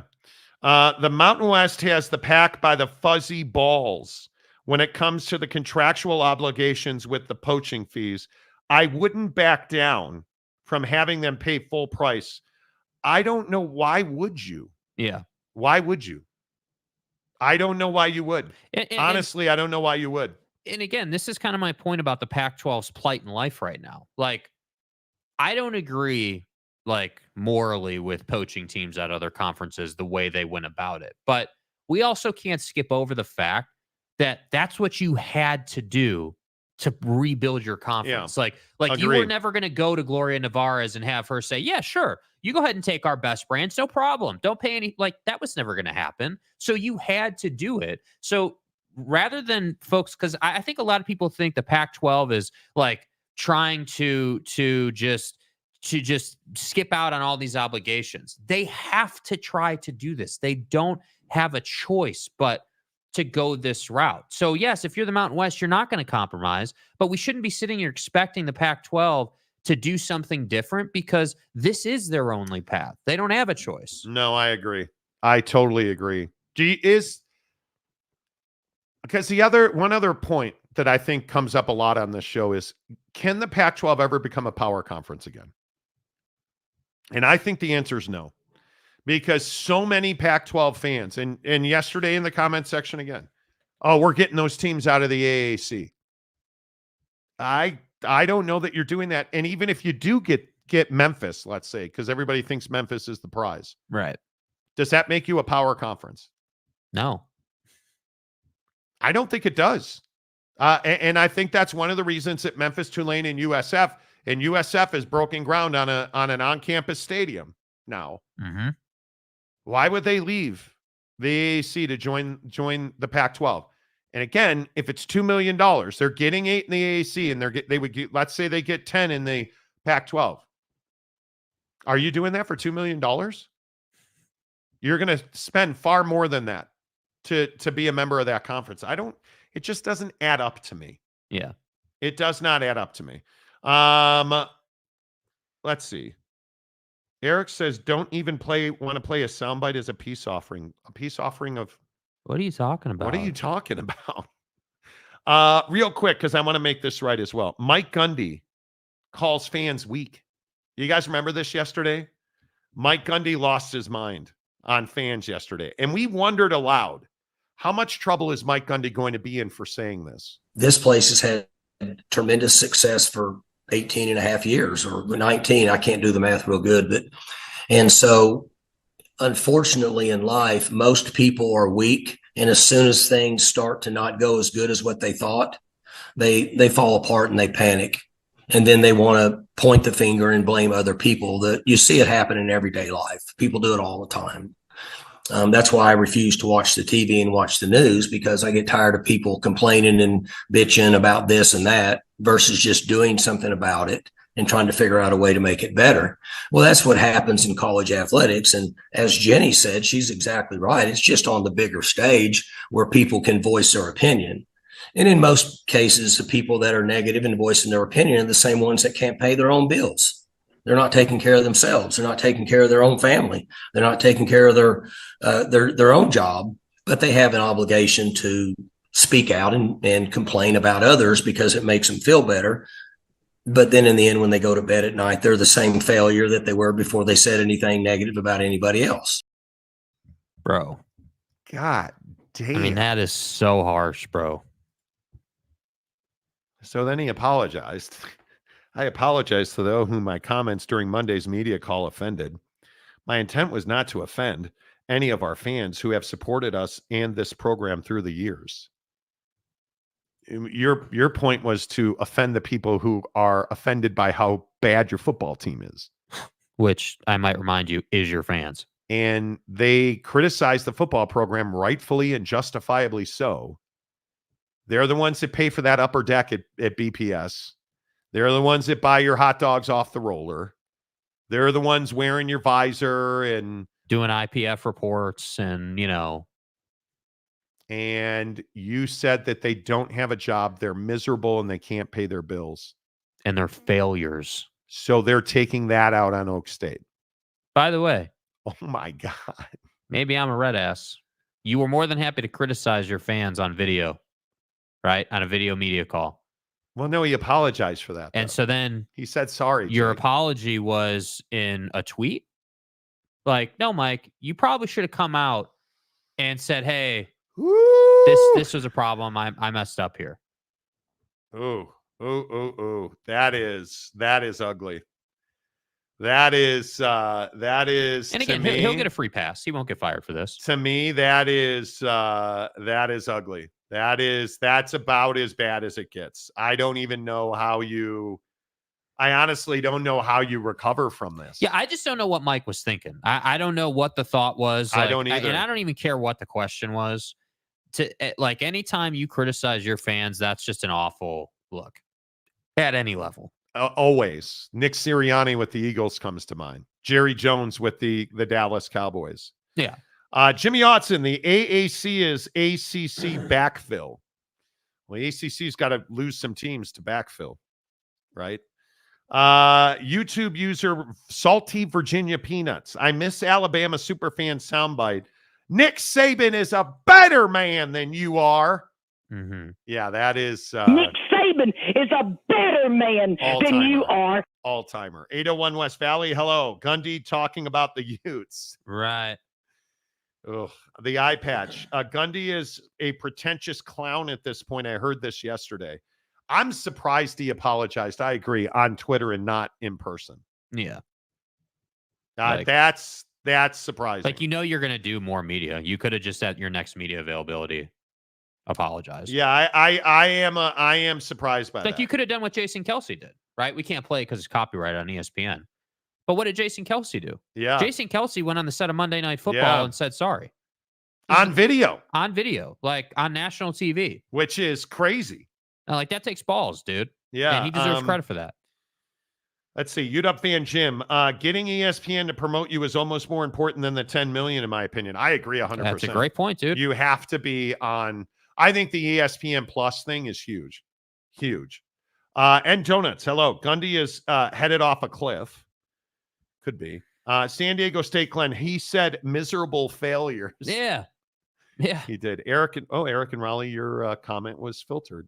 Speaker 7: The Mountain West has the pack by the fuzzy balls when it comes to the contractual obligations with the poaching fees. I wouldn't back down from having them pay full price. I don't know. Why would you?
Speaker 8: Yeah.
Speaker 7: Why would you? I don't know why you would. Honestly, I don't know why you would.
Speaker 8: And again, this is kind of my point about the Pac-12's plight in life right now. Like, I don't agree, like, morally with poaching teams at other conferences, the way they went about it. But we also can't skip over the fact that that's what you had to do to rebuild your conference.
Speaker 7: Yeah.
Speaker 8: Like
Speaker 7: Agreed.
Speaker 8: You were never going to go to Gloria Nevarez and have her say, yeah, sure, you go ahead and take our best brands. No problem. Don't pay any. Like, that was never going to happen. So you had to do it. So rather than folks, because I think a lot of people think the Pac-12 is like trying to just skip out on all these obligations. They have to try to do this. They don't have a choice but to go this route. So yes, if you're the Mountain West, you're not going to compromise, but we shouldn't be sitting here expecting the Pac-12 to do something different, because this is their only path. They don't have a choice.
Speaker 7: No, I agree. I totally agree. Because one other point that I think comes up a lot on this show is, can the Pac-12 ever become a power conference again? And I think the answer is no, because so many Pac-12 fans, and yesterday in the comment section again, oh, we're getting those teams out of the AAC. I don't know that you're doing that. And even if you do get Memphis, let's say, because everybody thinks Memphis is the prize.
Speaker 8: Right.
Speaker 7: Does that make you a power conference?
Speaker 8: No.
Speaker 7: I don't think it does. And I think that's one of the reasons that Memphis, Tulane, and USF is broken ground on an on-campus stadium now.
Speaker 8: Mm-hmm.
Speaker 7: Why would they leave the AAC to join the Pac-12? And again, if it's $2 million, they're getting 8 in the AAC, and they would get, let's say they get 10 in the Pac-12. Are you doing that for $2 million? You're going to spend far more than that to be a member of that conference. It just doesn't add up to me.
Speaker 8: Yeah.
Speaker 7: It does not add up to me. Let's see. Eric says, don't even want to play a soundbite as a peace offering. A peace offering of...
Speaker 8: What are you talking about?
Speaker 7: What are you talking about? Real quick, because I want to make this right as well. Mike Gundy calls fans weak. You guys remember this yesterday? Mike Gundy lost his mind on fans yesterday. And we wondered aloud, how much trouble is Mike Gundy going to be in for saying this?
Speaker 10: This place has had tremendous success for 18 and a half years, or 19. I can't do the math real good. And so unfortunately in life, most people are weak. And as soon as things start to not go as good as what they thought, they fall apart and they panic. And then they want to point the finger and blame other people. You see it happen in everyday life. People do it all the time. That's why I refuse to watch the TV and watch the news, because I get tired of people complaining and bitching about this and that versus just doing something about it and trying to figure out a way to make it better. Well, that's what happens in college athletics. And as Jenny said, she's exactly right. It's just on the bigger stage where people can voice their opinion. And in most cases, the people that are negative and voicing their opinion are the same ones that can't pay their own bills. They're not taking care of themselves. They're not taking care of their own family. They're not taking care of their own job, but they have an obligation to speak out and complain about others because it makes them feel better. But then in the end, when they go to bed at night, they're the same failure that they were before they said anything negative about anybody else.
Speaker 8: Bro.
Speaker 7: God damn.
Speaker 8: I mean, that is so harsh, bro.
Speaker 7: So then he apologized. I apologize to those whom my comments during Monday's media call offended. My intent was not to offend. any of our fans who have supported us and this program through the years. Your point was to offend the people who are offended by how bad your football team is.
Speaker 8: Which I might remind you is your fans.
Speaker 7: And they criticize the football program rightfully and justifiably so. They're the ones that pay for that upper deck at BPS. They're the ones that buy your hot dogs off the roller. They're the ones wearing your visor and
Speaker 8: doing IPF reports and,
Speaker 7: And you said that they don't have a job. They're miserable and they can't pay their bills.
Speaker 8: And they're failures.
Speaker 7: So they're taking that out on Oak State.
Speaker 8: By the way.
Speaker 7: Oh, my God.
Speaker 8: Maybe I'm a red ass. You were more than happy to criticize your fans on video, right? On a video media call.
Speaker 7: Well, no, he apologized for that.
Speaker 8: And
Speaker 7: though.
Speaker 8: So then
Speaker 7: he said sorry.
Speaker 8: Your apology was in a tweet? Like, no, Mike, you probably should have come out and said, hey, this was a problem. I messed up here.
Speaker 7: Ooh. That is ugly. That is
Speaker 8: and again, he'll get a free pass. He won't get fired for this.
Speaker 7: To me, that is ugly. That's about as bad as it gets. I don't even know I honestly don't know how you recover from this.
Speaker 8: Yeah, I just don't know what Mike was thinking. I don't know what the thought was.
Speaker 7: I don't either.
Speaker 8: And I don't even care what the question was. Anytime you criticize your fans, that's just an awful look at any level.
Speaker 7: Always. Nick Sirianni with the Eagles comes to mind. Jerry Jones with the Dallas Cowboys.
Speaker 8: Yeah.
Speaker 7: Jimmy Otson, the AAC is ACC backfill. Well, the ACC's got to lose some teams to backfill, right? YouTube user Salty Virginia Peanuts. I miss Alabama superfan soundbite. Nick Saban is a better man than you are.
Speaker 8: Mm-hmm.
Speaker 7: Yeah, that is...
Speaker 11: Nick Saban is a better man than you are.
Speaker 7: All-timer. 801 West Valley. Hello. Gundy talking about the Utes.
Speaker 8: Right.
Speaker 7: Ugh, the eye patch. Gundy is a pretentious clown at this point. I heard this yesterday. I'm surprised he apologized. I agree, on Twitter and not in person.
Speaker 8: Yeah.
Speaker 7: That's surprising.
Speaker 8: Like, you're going to do more media. You could have just at your next media availability apologized.
Speaker 7: Yeah, I am surprised by that.
Speaker 8: Like you could have done what Jason Kelsey did, right? We can't play because it's copyright on ESPN. But what did Jason Kelsey do?
Speaker 7: Yeah.
Speaker 8: Jason Kelsey went on the set of Monday Night Football and said sorry.
Speaker 7: On video.
Speaker 8: On video. Like on national TV.
Speaker 7: Which is crazy.
Speaker 8: Like that takes balls, dude.
Speaker 7: Yeah.
Speaker 8: And he deserves credit for that.
Speaker 7: Let's see. UW fan Jim. Getting ESPN to promote you is almost more important than the $10 million, in my opinion. I agree 100%.
Speaker 8: That's a great point, dude.
Speaker 7: You have to be on. I think the ESPN Plus thing is huge. Huge. And Donuts. Hello. Gundy is headed off a cliff. Could be. San Diego State, Glenn. He said miserable failures.
Speaker 8: Yeah. Yeah.
Speaker 7: He did. Eric and Raleigh, your comment was filtered.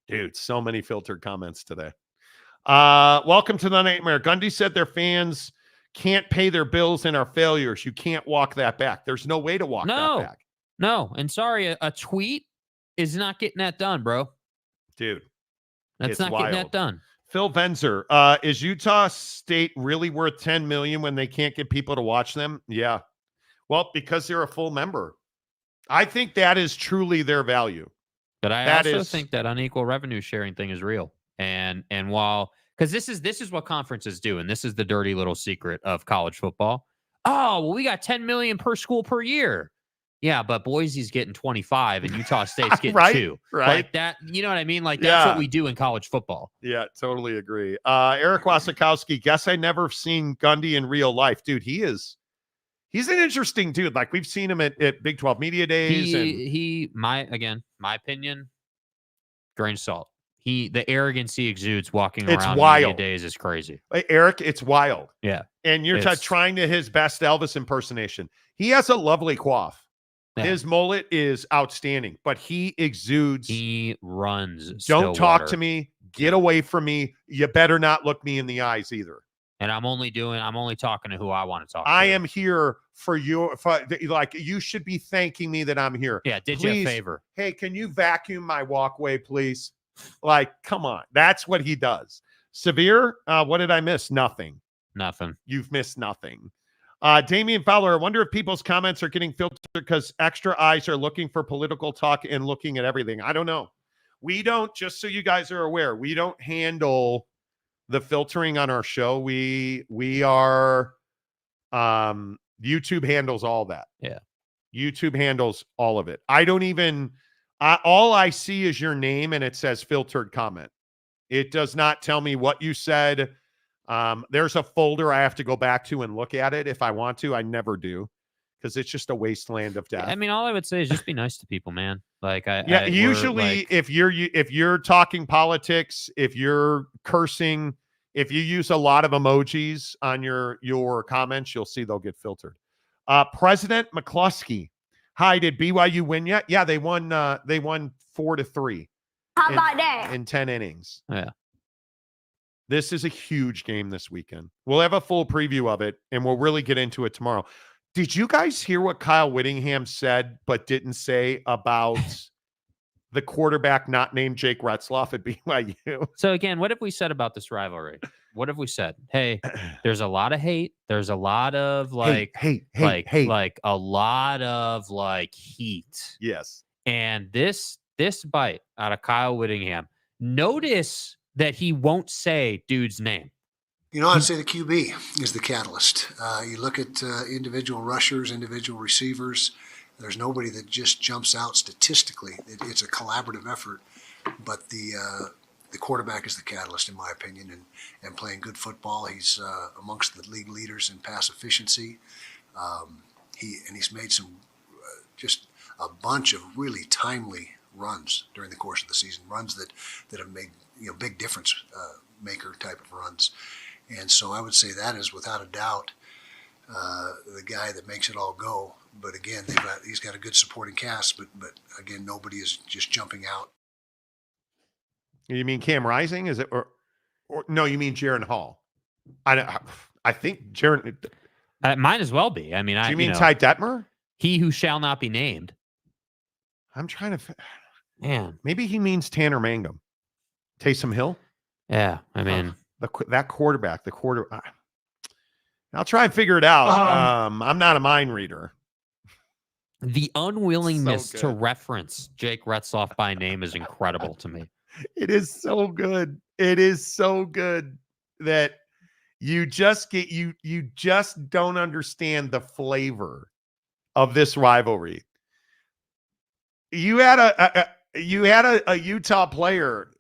Speaker 7: Dude, so many filtered comments today. Welcome to the nightmare. Gundy said their fans can't pay their bills and are failures. You can't walk that back. There's no way to walk that back.
Speaker 8: No. And sorry, a tweet is not getting that done, bro.
Speaker 7: Dude.
Speaker 8: That's not wild. Getting that done.
Speaker 7: Phil Venzer, is Utah State really worth $10 million when they can't get people to watch them? Yeah. Well, because they're a full member. I think that is truly their value.
Speaker 8: But I also think that unequal revenue sharing thing is real. And while, because this is what conferences do, and this is the dirty little secret of college football. Oh, well, we got 10 million per school per year. Yeah, but Boise's getting 25 and Utah State's getting 2.
Speaker 7: Right.
Speaker 8: Like that, you know what I mean? Like that's what we do in college football.
Speaker 7: Yeah, totally agree. Eric Wasikowski, guess I never seen Gundy in real life. Dude, he's an interesting dude. Like we've seen him at Big 12 Media Days.
Speaker 8: My opinion, grain of salt. The arrogance he exudes walking around Media Days is crazy.
Speaker 7: Eric, it's wild.
Speaker 8: Yeah.
Speaker 7: And you're trying to his best Elvis impersonation. He has a lovely coif. Yeah. His mullet is outstanding, but he exudes.
Speaker 8: He runs.
Speaker 7: Don't talk to me. Get away from me. You better not look me in the eyes either.
Speaker 8: And I'm only talking to who I want to talk to.
Speaker 7: I am here for you. Like you should be thanking me that I'm here.
Speaker 8: Yeah. Did you a favor?
Speaker 7: Hey, can you vacuum my walkway, please? Like, come on. That's what he does. Severe. What did I miss? Nothing.
Speaker 8: Nothing.
Speaker 7: You've missed nothing. Damian Fowler, I wonder if people's comments are getting filtered because extra eyes are looking for political talk and looking at everything. I don't know. We don't, just so you guys are aware, we don't handle the filtering on our show. We are, YouTube handles all that.
Speaker 8: Yeah.
Speaker 7: YouTube handles all of it. I don't even, all I see is your name and it says filtered comment. It does not tell me what you said. There's a folder I have to go back to and look at it if I want to. I never do because it's just a wasteland of death.
Speaker 8: I mean, all I would say is just be nice to people, man. Like
Speaker 7: Usually if you're talking politics, if you're cursing, if you use a lot of emojis on your comments, you'll see they'll get filtered. President McCluskey. Hi, did BYU win yet? Yeah, they won 4-3.
Speaker 12: How about that?
Speaker 7: In 10 innings.
Speaker 8: Yeah.
Speaker 7: This is a huge game this weekend. We'll have a full preview of it, and we'll really get into it tomorrow. Did you guys hear what Kyle Whittingham said but didn't say about the quarterback not named Jake Retzloff at BYU?
Speaker 8: So, again, what have we said about this rivalry? What have we said? Hey, there's a lot of hate. There's a lot of, hate. Like a lot of, heat.
Speaker 7: Yes.
Speaker 8: And this bite out of Kyle Whittingham, notice that he won't say dude's name.
Speaker 13: I'd say the QB is the catalyst. You look at individual rushers, individual receivers. There's nobody that just jumps out statistically. It's a collaborative effort, but the quarterback is the catalyst, in my opinion, and playing good football. He's amongst the league leaders in pass efficiency. He's made some just a bunch of really timely runs during the course of the season, runs that have made big difference maker type of runs. And so I would say that is without a doubt the guy that makes it all go. But again, he's got a good supporting cast, but again, nobody is just jumping out.
Speaker 7: You mean Cam Rising? Is it or no? You mean Jaron Hall? I think Jaron.
Speaker 8: Might as well be. I mean,
Speaker 7: do you mean Ty Detmer?
Speaker 8: He who shall not be named.
Speaker 7: I'm trying to.
Speaker 8: Man,
Speaker 7: maybe he means Tanner Mangum, Taysom Hill.
Speaker 8: Yeah, I mean
Speaker 7: that quarterback. I'll try and figure it out. I'm not a mind reader.
Speaker 8: The unwillingness to reference Jake Retzloff by name is incredible to me.
Speaker 7: It is so good. It is so good that you just don't understand the flavor of this rivalry. You had a Utah player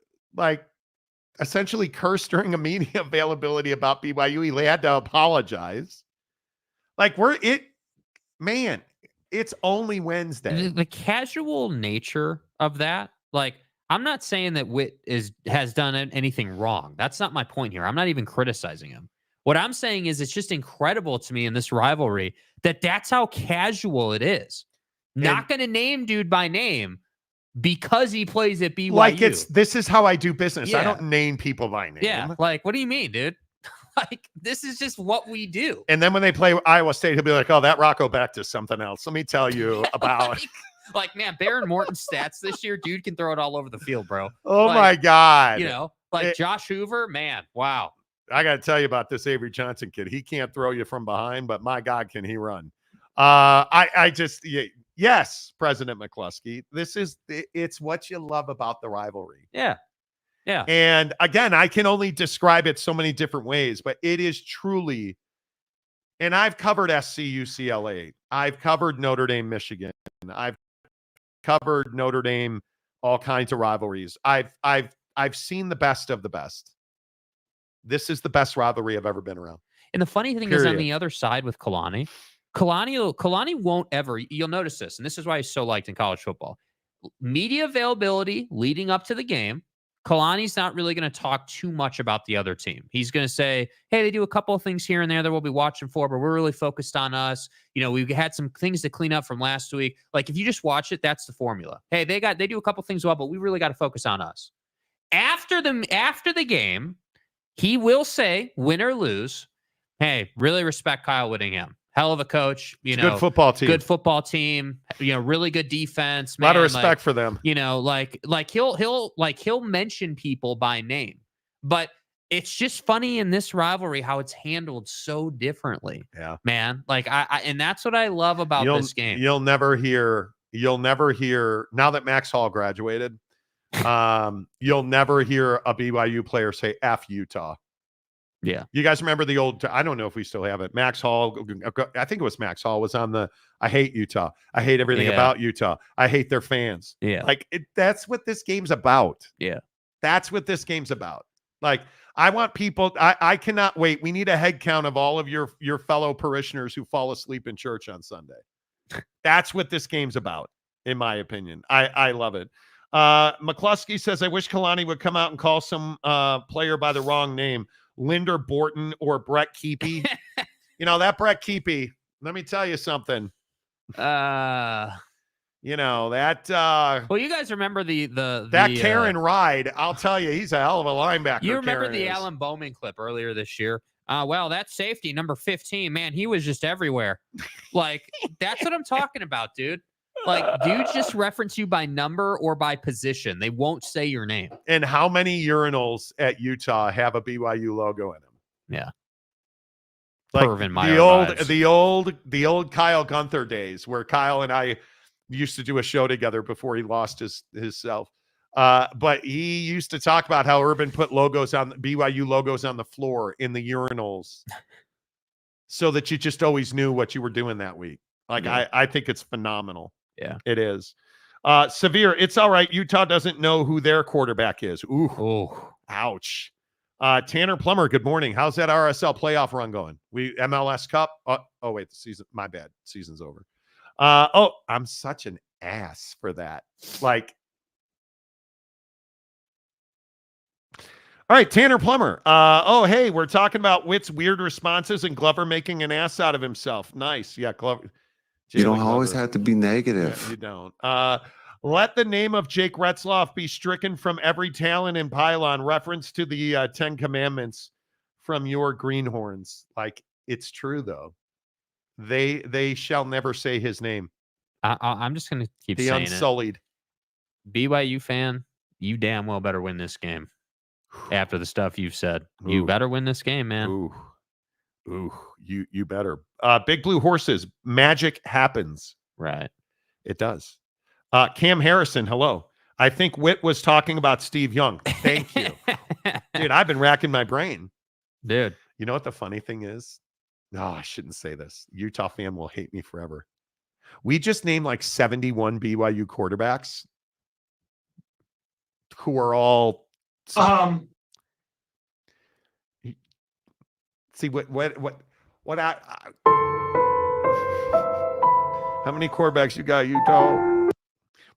Speaker 7: essentially cursed during a media availability about BYU. He had to apologize. It's only Wednesday.
Speaker 8: The casual nature of that, I'm not saying that Witt has done anything wrong. That's not my point here. I'm not even criticizing him. What I'm saying is it's just incredible to me in this rivalry that's how casual it is. Not going to name dude by name because he plays at BYU.
Speaker 7: This is how I do business.
Speaker 8: Yeah.
Speaker 7: I don't name people by name.
Speaker 8: Yeah. What do you mean, dude? This is just what we do.
Speaker 7: And then when they play Iowa State, he'll be like, oh, that Rocco Becht is something else. Let me tell you about.
Speaker 8: Man, Baron Morton's stats this year, dude can throw it all over the field, bro.
Speaker 7: Oh, my God.
Speaker 8: Josh Hoover, man, wow.
Speaker 7: I got to tell you about this Avery Johnson kid. He can't throw you from behind, but my God, can he run? Yes, President McCluskey, it's what you love about the rivalry.
Speaker 8: Yeah. Yeah.
Speaker 7: And again, I can only describe it so many different ways, but it is truly, and I've covered SC UCLA. I've covered Notre Dame, Michigan. I've covered Notre Dame, all kinds of rivalries. I've seen the best of the best. This is the best rivalry I've ever been around.
Speaker 8: And the funny thing is on the other side with Kalani won't ever, you'll notice this, and this is why he's so liked in college football. Media availability leading up to the game, Kalani's not really going to talk too much about the other team. He's going to say, hey, they do a couple of things here and there that we'll be watching for, but we're really focused on us. We've had some things to clean up from last week. If you just watch it, that's the formula. Hey, they do a couple things well, but we really got to focus on us. After the game, he will say, win or lose, hey, really respect Kyle Whittingham. Hell of a coach,
Speaker 7: good football team,
Speaker 8: really good defense.
Speaker 7: A lot of respect for them.
Speaker 8: He'll mention people by name, but it's just funny in this rivalry how it's handled so differently.
Speaker 7: Yeah,
Speaker 8: man. Like and that's what I love about this game.
Speaker 7: You'll never hear now that Max Hall graduated. You'll never hear a BYU player say F Utah.
Speaker 8: Yeah.
Speaker 7: You guys remember the old, I don't know if we still have it. Max Hall, I think it was Max Hall, was on the I hate Utah. I hate everything about Utah. I hate their fans.
Speaker 8: Yeah.
Speaker 7: Like that's what this game's about.
Speaker 8: Yeah.
Speaker 7: That's what this game's about. Like I want people, I cannot wait. We need a head count of all of your fellow parishioners who fall asleep in church on Sunday. That's what this game's about, in my opinion. I love it. McCluskey says, I wish Kalani would come out and call some player by the wrong name. Linder Borton or Brett Keepy. That Brett Keepy, let me tell you something. That
Speaker 8: well, you guys remember
Speaker 7: that Karen Ride, I'll tell you, he's a hell of a linebacker.
Speaker 8: You remember
Speaker 7: Karen
Speaker 8: the
Speaker 7: is.
Speaker 8: Alan Bowman clip earlier this year? Well, that safety, number 15, man, he was just everywhere. Like, that's what I'm talking about, dude. Like, dudes just reference you by number or by position. They won't say your name.
Speaker 7: And how many urinals at Utah have a BYU logo in them?
Speaker 8: Yeah.
Speaker 7: Like
Speaker 8: the
Speaker 7: old Kyle Gunther days where Kyle and I used to do a show together before he lost his self. But he used to talk about how Urban put BYU logos on the floor in the urinals so that you just always knew what you were doing that week. Like, yeah. I think it's phenomenal.
Speaker 8: Yeah,
Speaker 7: it is. Severe, it's all right. Utah doesn't know who their quarterback is. Ooh. Ouch. Tanner Plummer, good morning. How's that RSL playoff run going? MLS Cup? Oh, wait, the season. My bad. Season's over. I'm such an ass for that. Like, all right, Tanner Plummer. Hey, we're talking about Witt's weird responses and Glover making an ass out of himself. Nice. Yeah, Glover.
Speaker 12: You don't always have to be negative.
Speaker 7: Yeah, you don't. Let the name of Jake Retzloff be stricken from every talent in pylon. Reference to the 10 Commandments from your greenhorns. Like, it's true, though. They shall never say his name.
Speaker 8: I'm just going to keep saying
Speaker 7: Unsullied.
Speaker 8: BYU fan, you damn well better win this game. After the stuff you've said. You better win this game, man.
Speaker 7: Ooh, you better. Big Blue Horses, magic happens.
Speaker 8: Right.
Speaker 7: It does. Cam Harrison, hello. I think Witt was talking about Steve Young. Thank you. Dude, I've been racking my brain.
Speaker 8: Dude.
Speaker 7: You know what the funny thing is? No, I shouldn't say this. Utah fan will hate me forever. We just named like 71 BYU quarterbacks who are all see what how many quarterbacks you got, Utah?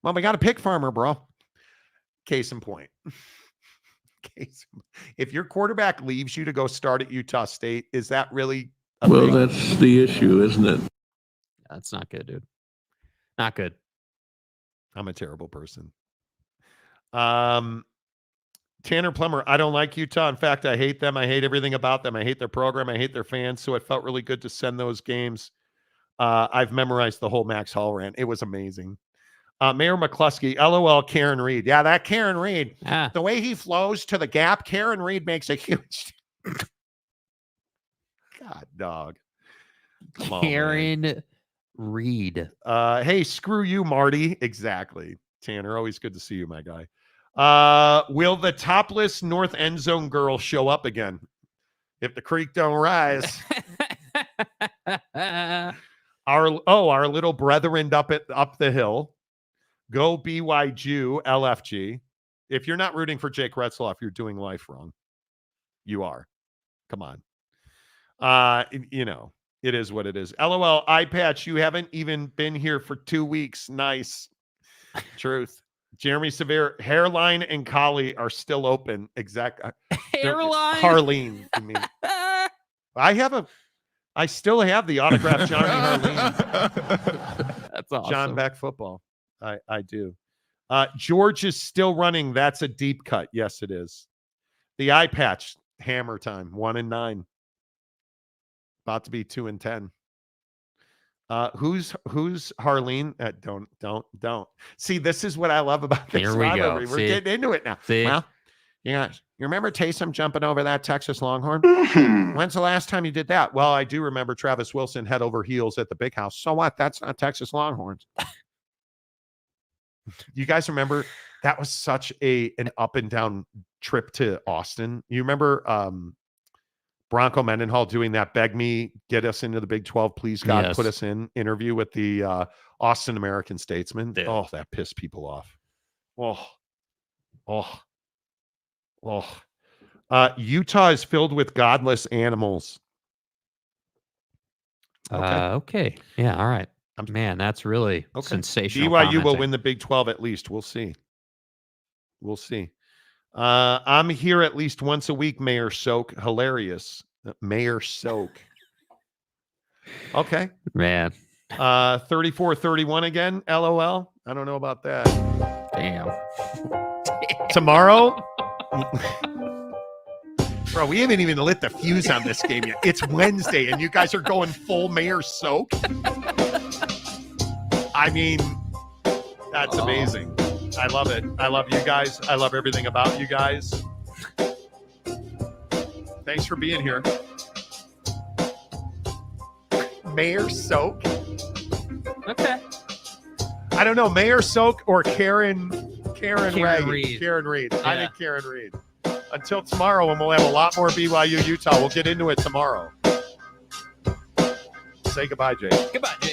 Speaker 7: Well, we got a pig farmer, bro. Case in point. If your quarterback leaves you to go start at Utah State, is that really
Speaker 12: well, that's the issue, isn't it?
Speaker 8: That's not good, dude. Not good.
Speaker 7: I'm a terrible person. Tanner Plummer, I don't like Utah. In fact, I hate them. I hate everything about them. I hate their program. I hate their fans. So it felt really good to send those games. I've memorized the whole Max Hall rant. It was amazing. Mayor McCluskey, LOL, Karen Reed. Yeah, that Karen Reed. The way he flows to the gap, Karen Reed makes a huge... God, dog. Come on,
Speaker 8: Karen Reed.
Speaker 7: Hey, screw you, Marty. Exactly. Tanner, always good to see you, my guy. Will the topless North End Zone girl show up again? If the creek don't rise. Our little brethren up the hill. Go BYU LFG. If you're not rooting for Jake Retzloff, you're doing life wrong. You are. Come on. It is what it is. LOL, eye patch, you haven't even been here for 2 weeks. Nice. Truth. Jeremy Severe, Hairline and Collie are still open. Exactly.
Speaker 8: Hairline?
Speaker 7: Harleen, I mean. I still have the autographed Johnny Harleen.
Speaker 8: That's awesome.
Speaker 7: John Beck football. I do. George is still running. That's a deep cut. Yes, it is. The eye patch, hammer time, 1-9. About to be 2-10. Who's Harleen? Don't. See, this is what I love about this rivalry. We're getting into it now.
Speaker 8: See?
Speaker 7: Well, You remember Taysom jumping over that Texas Longhorn?
Speaker 12: Mm-hmm.
Speaker 7: When's the last time you did that? Well, I do remember Travis Wilson head over heels at the Big House. So what? That's not Texas Longhorns. You guys remember that was such an up and down trip to Austin? You remember Bronco Mendenhall doing that beg me, get us into the Big 12, please God,
Speaker 8: Yes.
Speaker 7: put us in interview with the Austin American Statesman?
Speaker 8: Yeah.
Speaker 7: Oh, that pissed people off. Utah is filled with godless animals.
Speaker 8: Okay. Yeah. All right. Man, that's really sensational.
Speaker 7: BYU will win the Big 12 at least. We'll see. I'm here at least once a week, Mayor Soak. Hilarious. Mayor Soak. Okay.
Speaker 8: Man.
Speaker 7: 34-31 again. LOL. I don't know about that.
Speaker 8: Damn.
Speaker 7: Tomorrow? Bro, we haven't even lit the fuse on this game yet. It's Wednesday, and you guys are going full Mayor Soak? I mean, that's amazing. I love it. I love you guys. I love everything about you guys. Thanks for being here. Mayor Soak?
Speaker 8: Okay.
Speaker 7: I don't know. Mayor Soak or Karen
Speaker 8: Reed.
Speaker 7: Karen Reed.
Speaker 8: Yeah.
Speaker 7: I think Karen Reed. Until tomorrow, and we'll have a lot more BYU Utah. We'll get into it tomorrow. Say goodbye, Jake.
Speaker 8: Goodbye, Jake.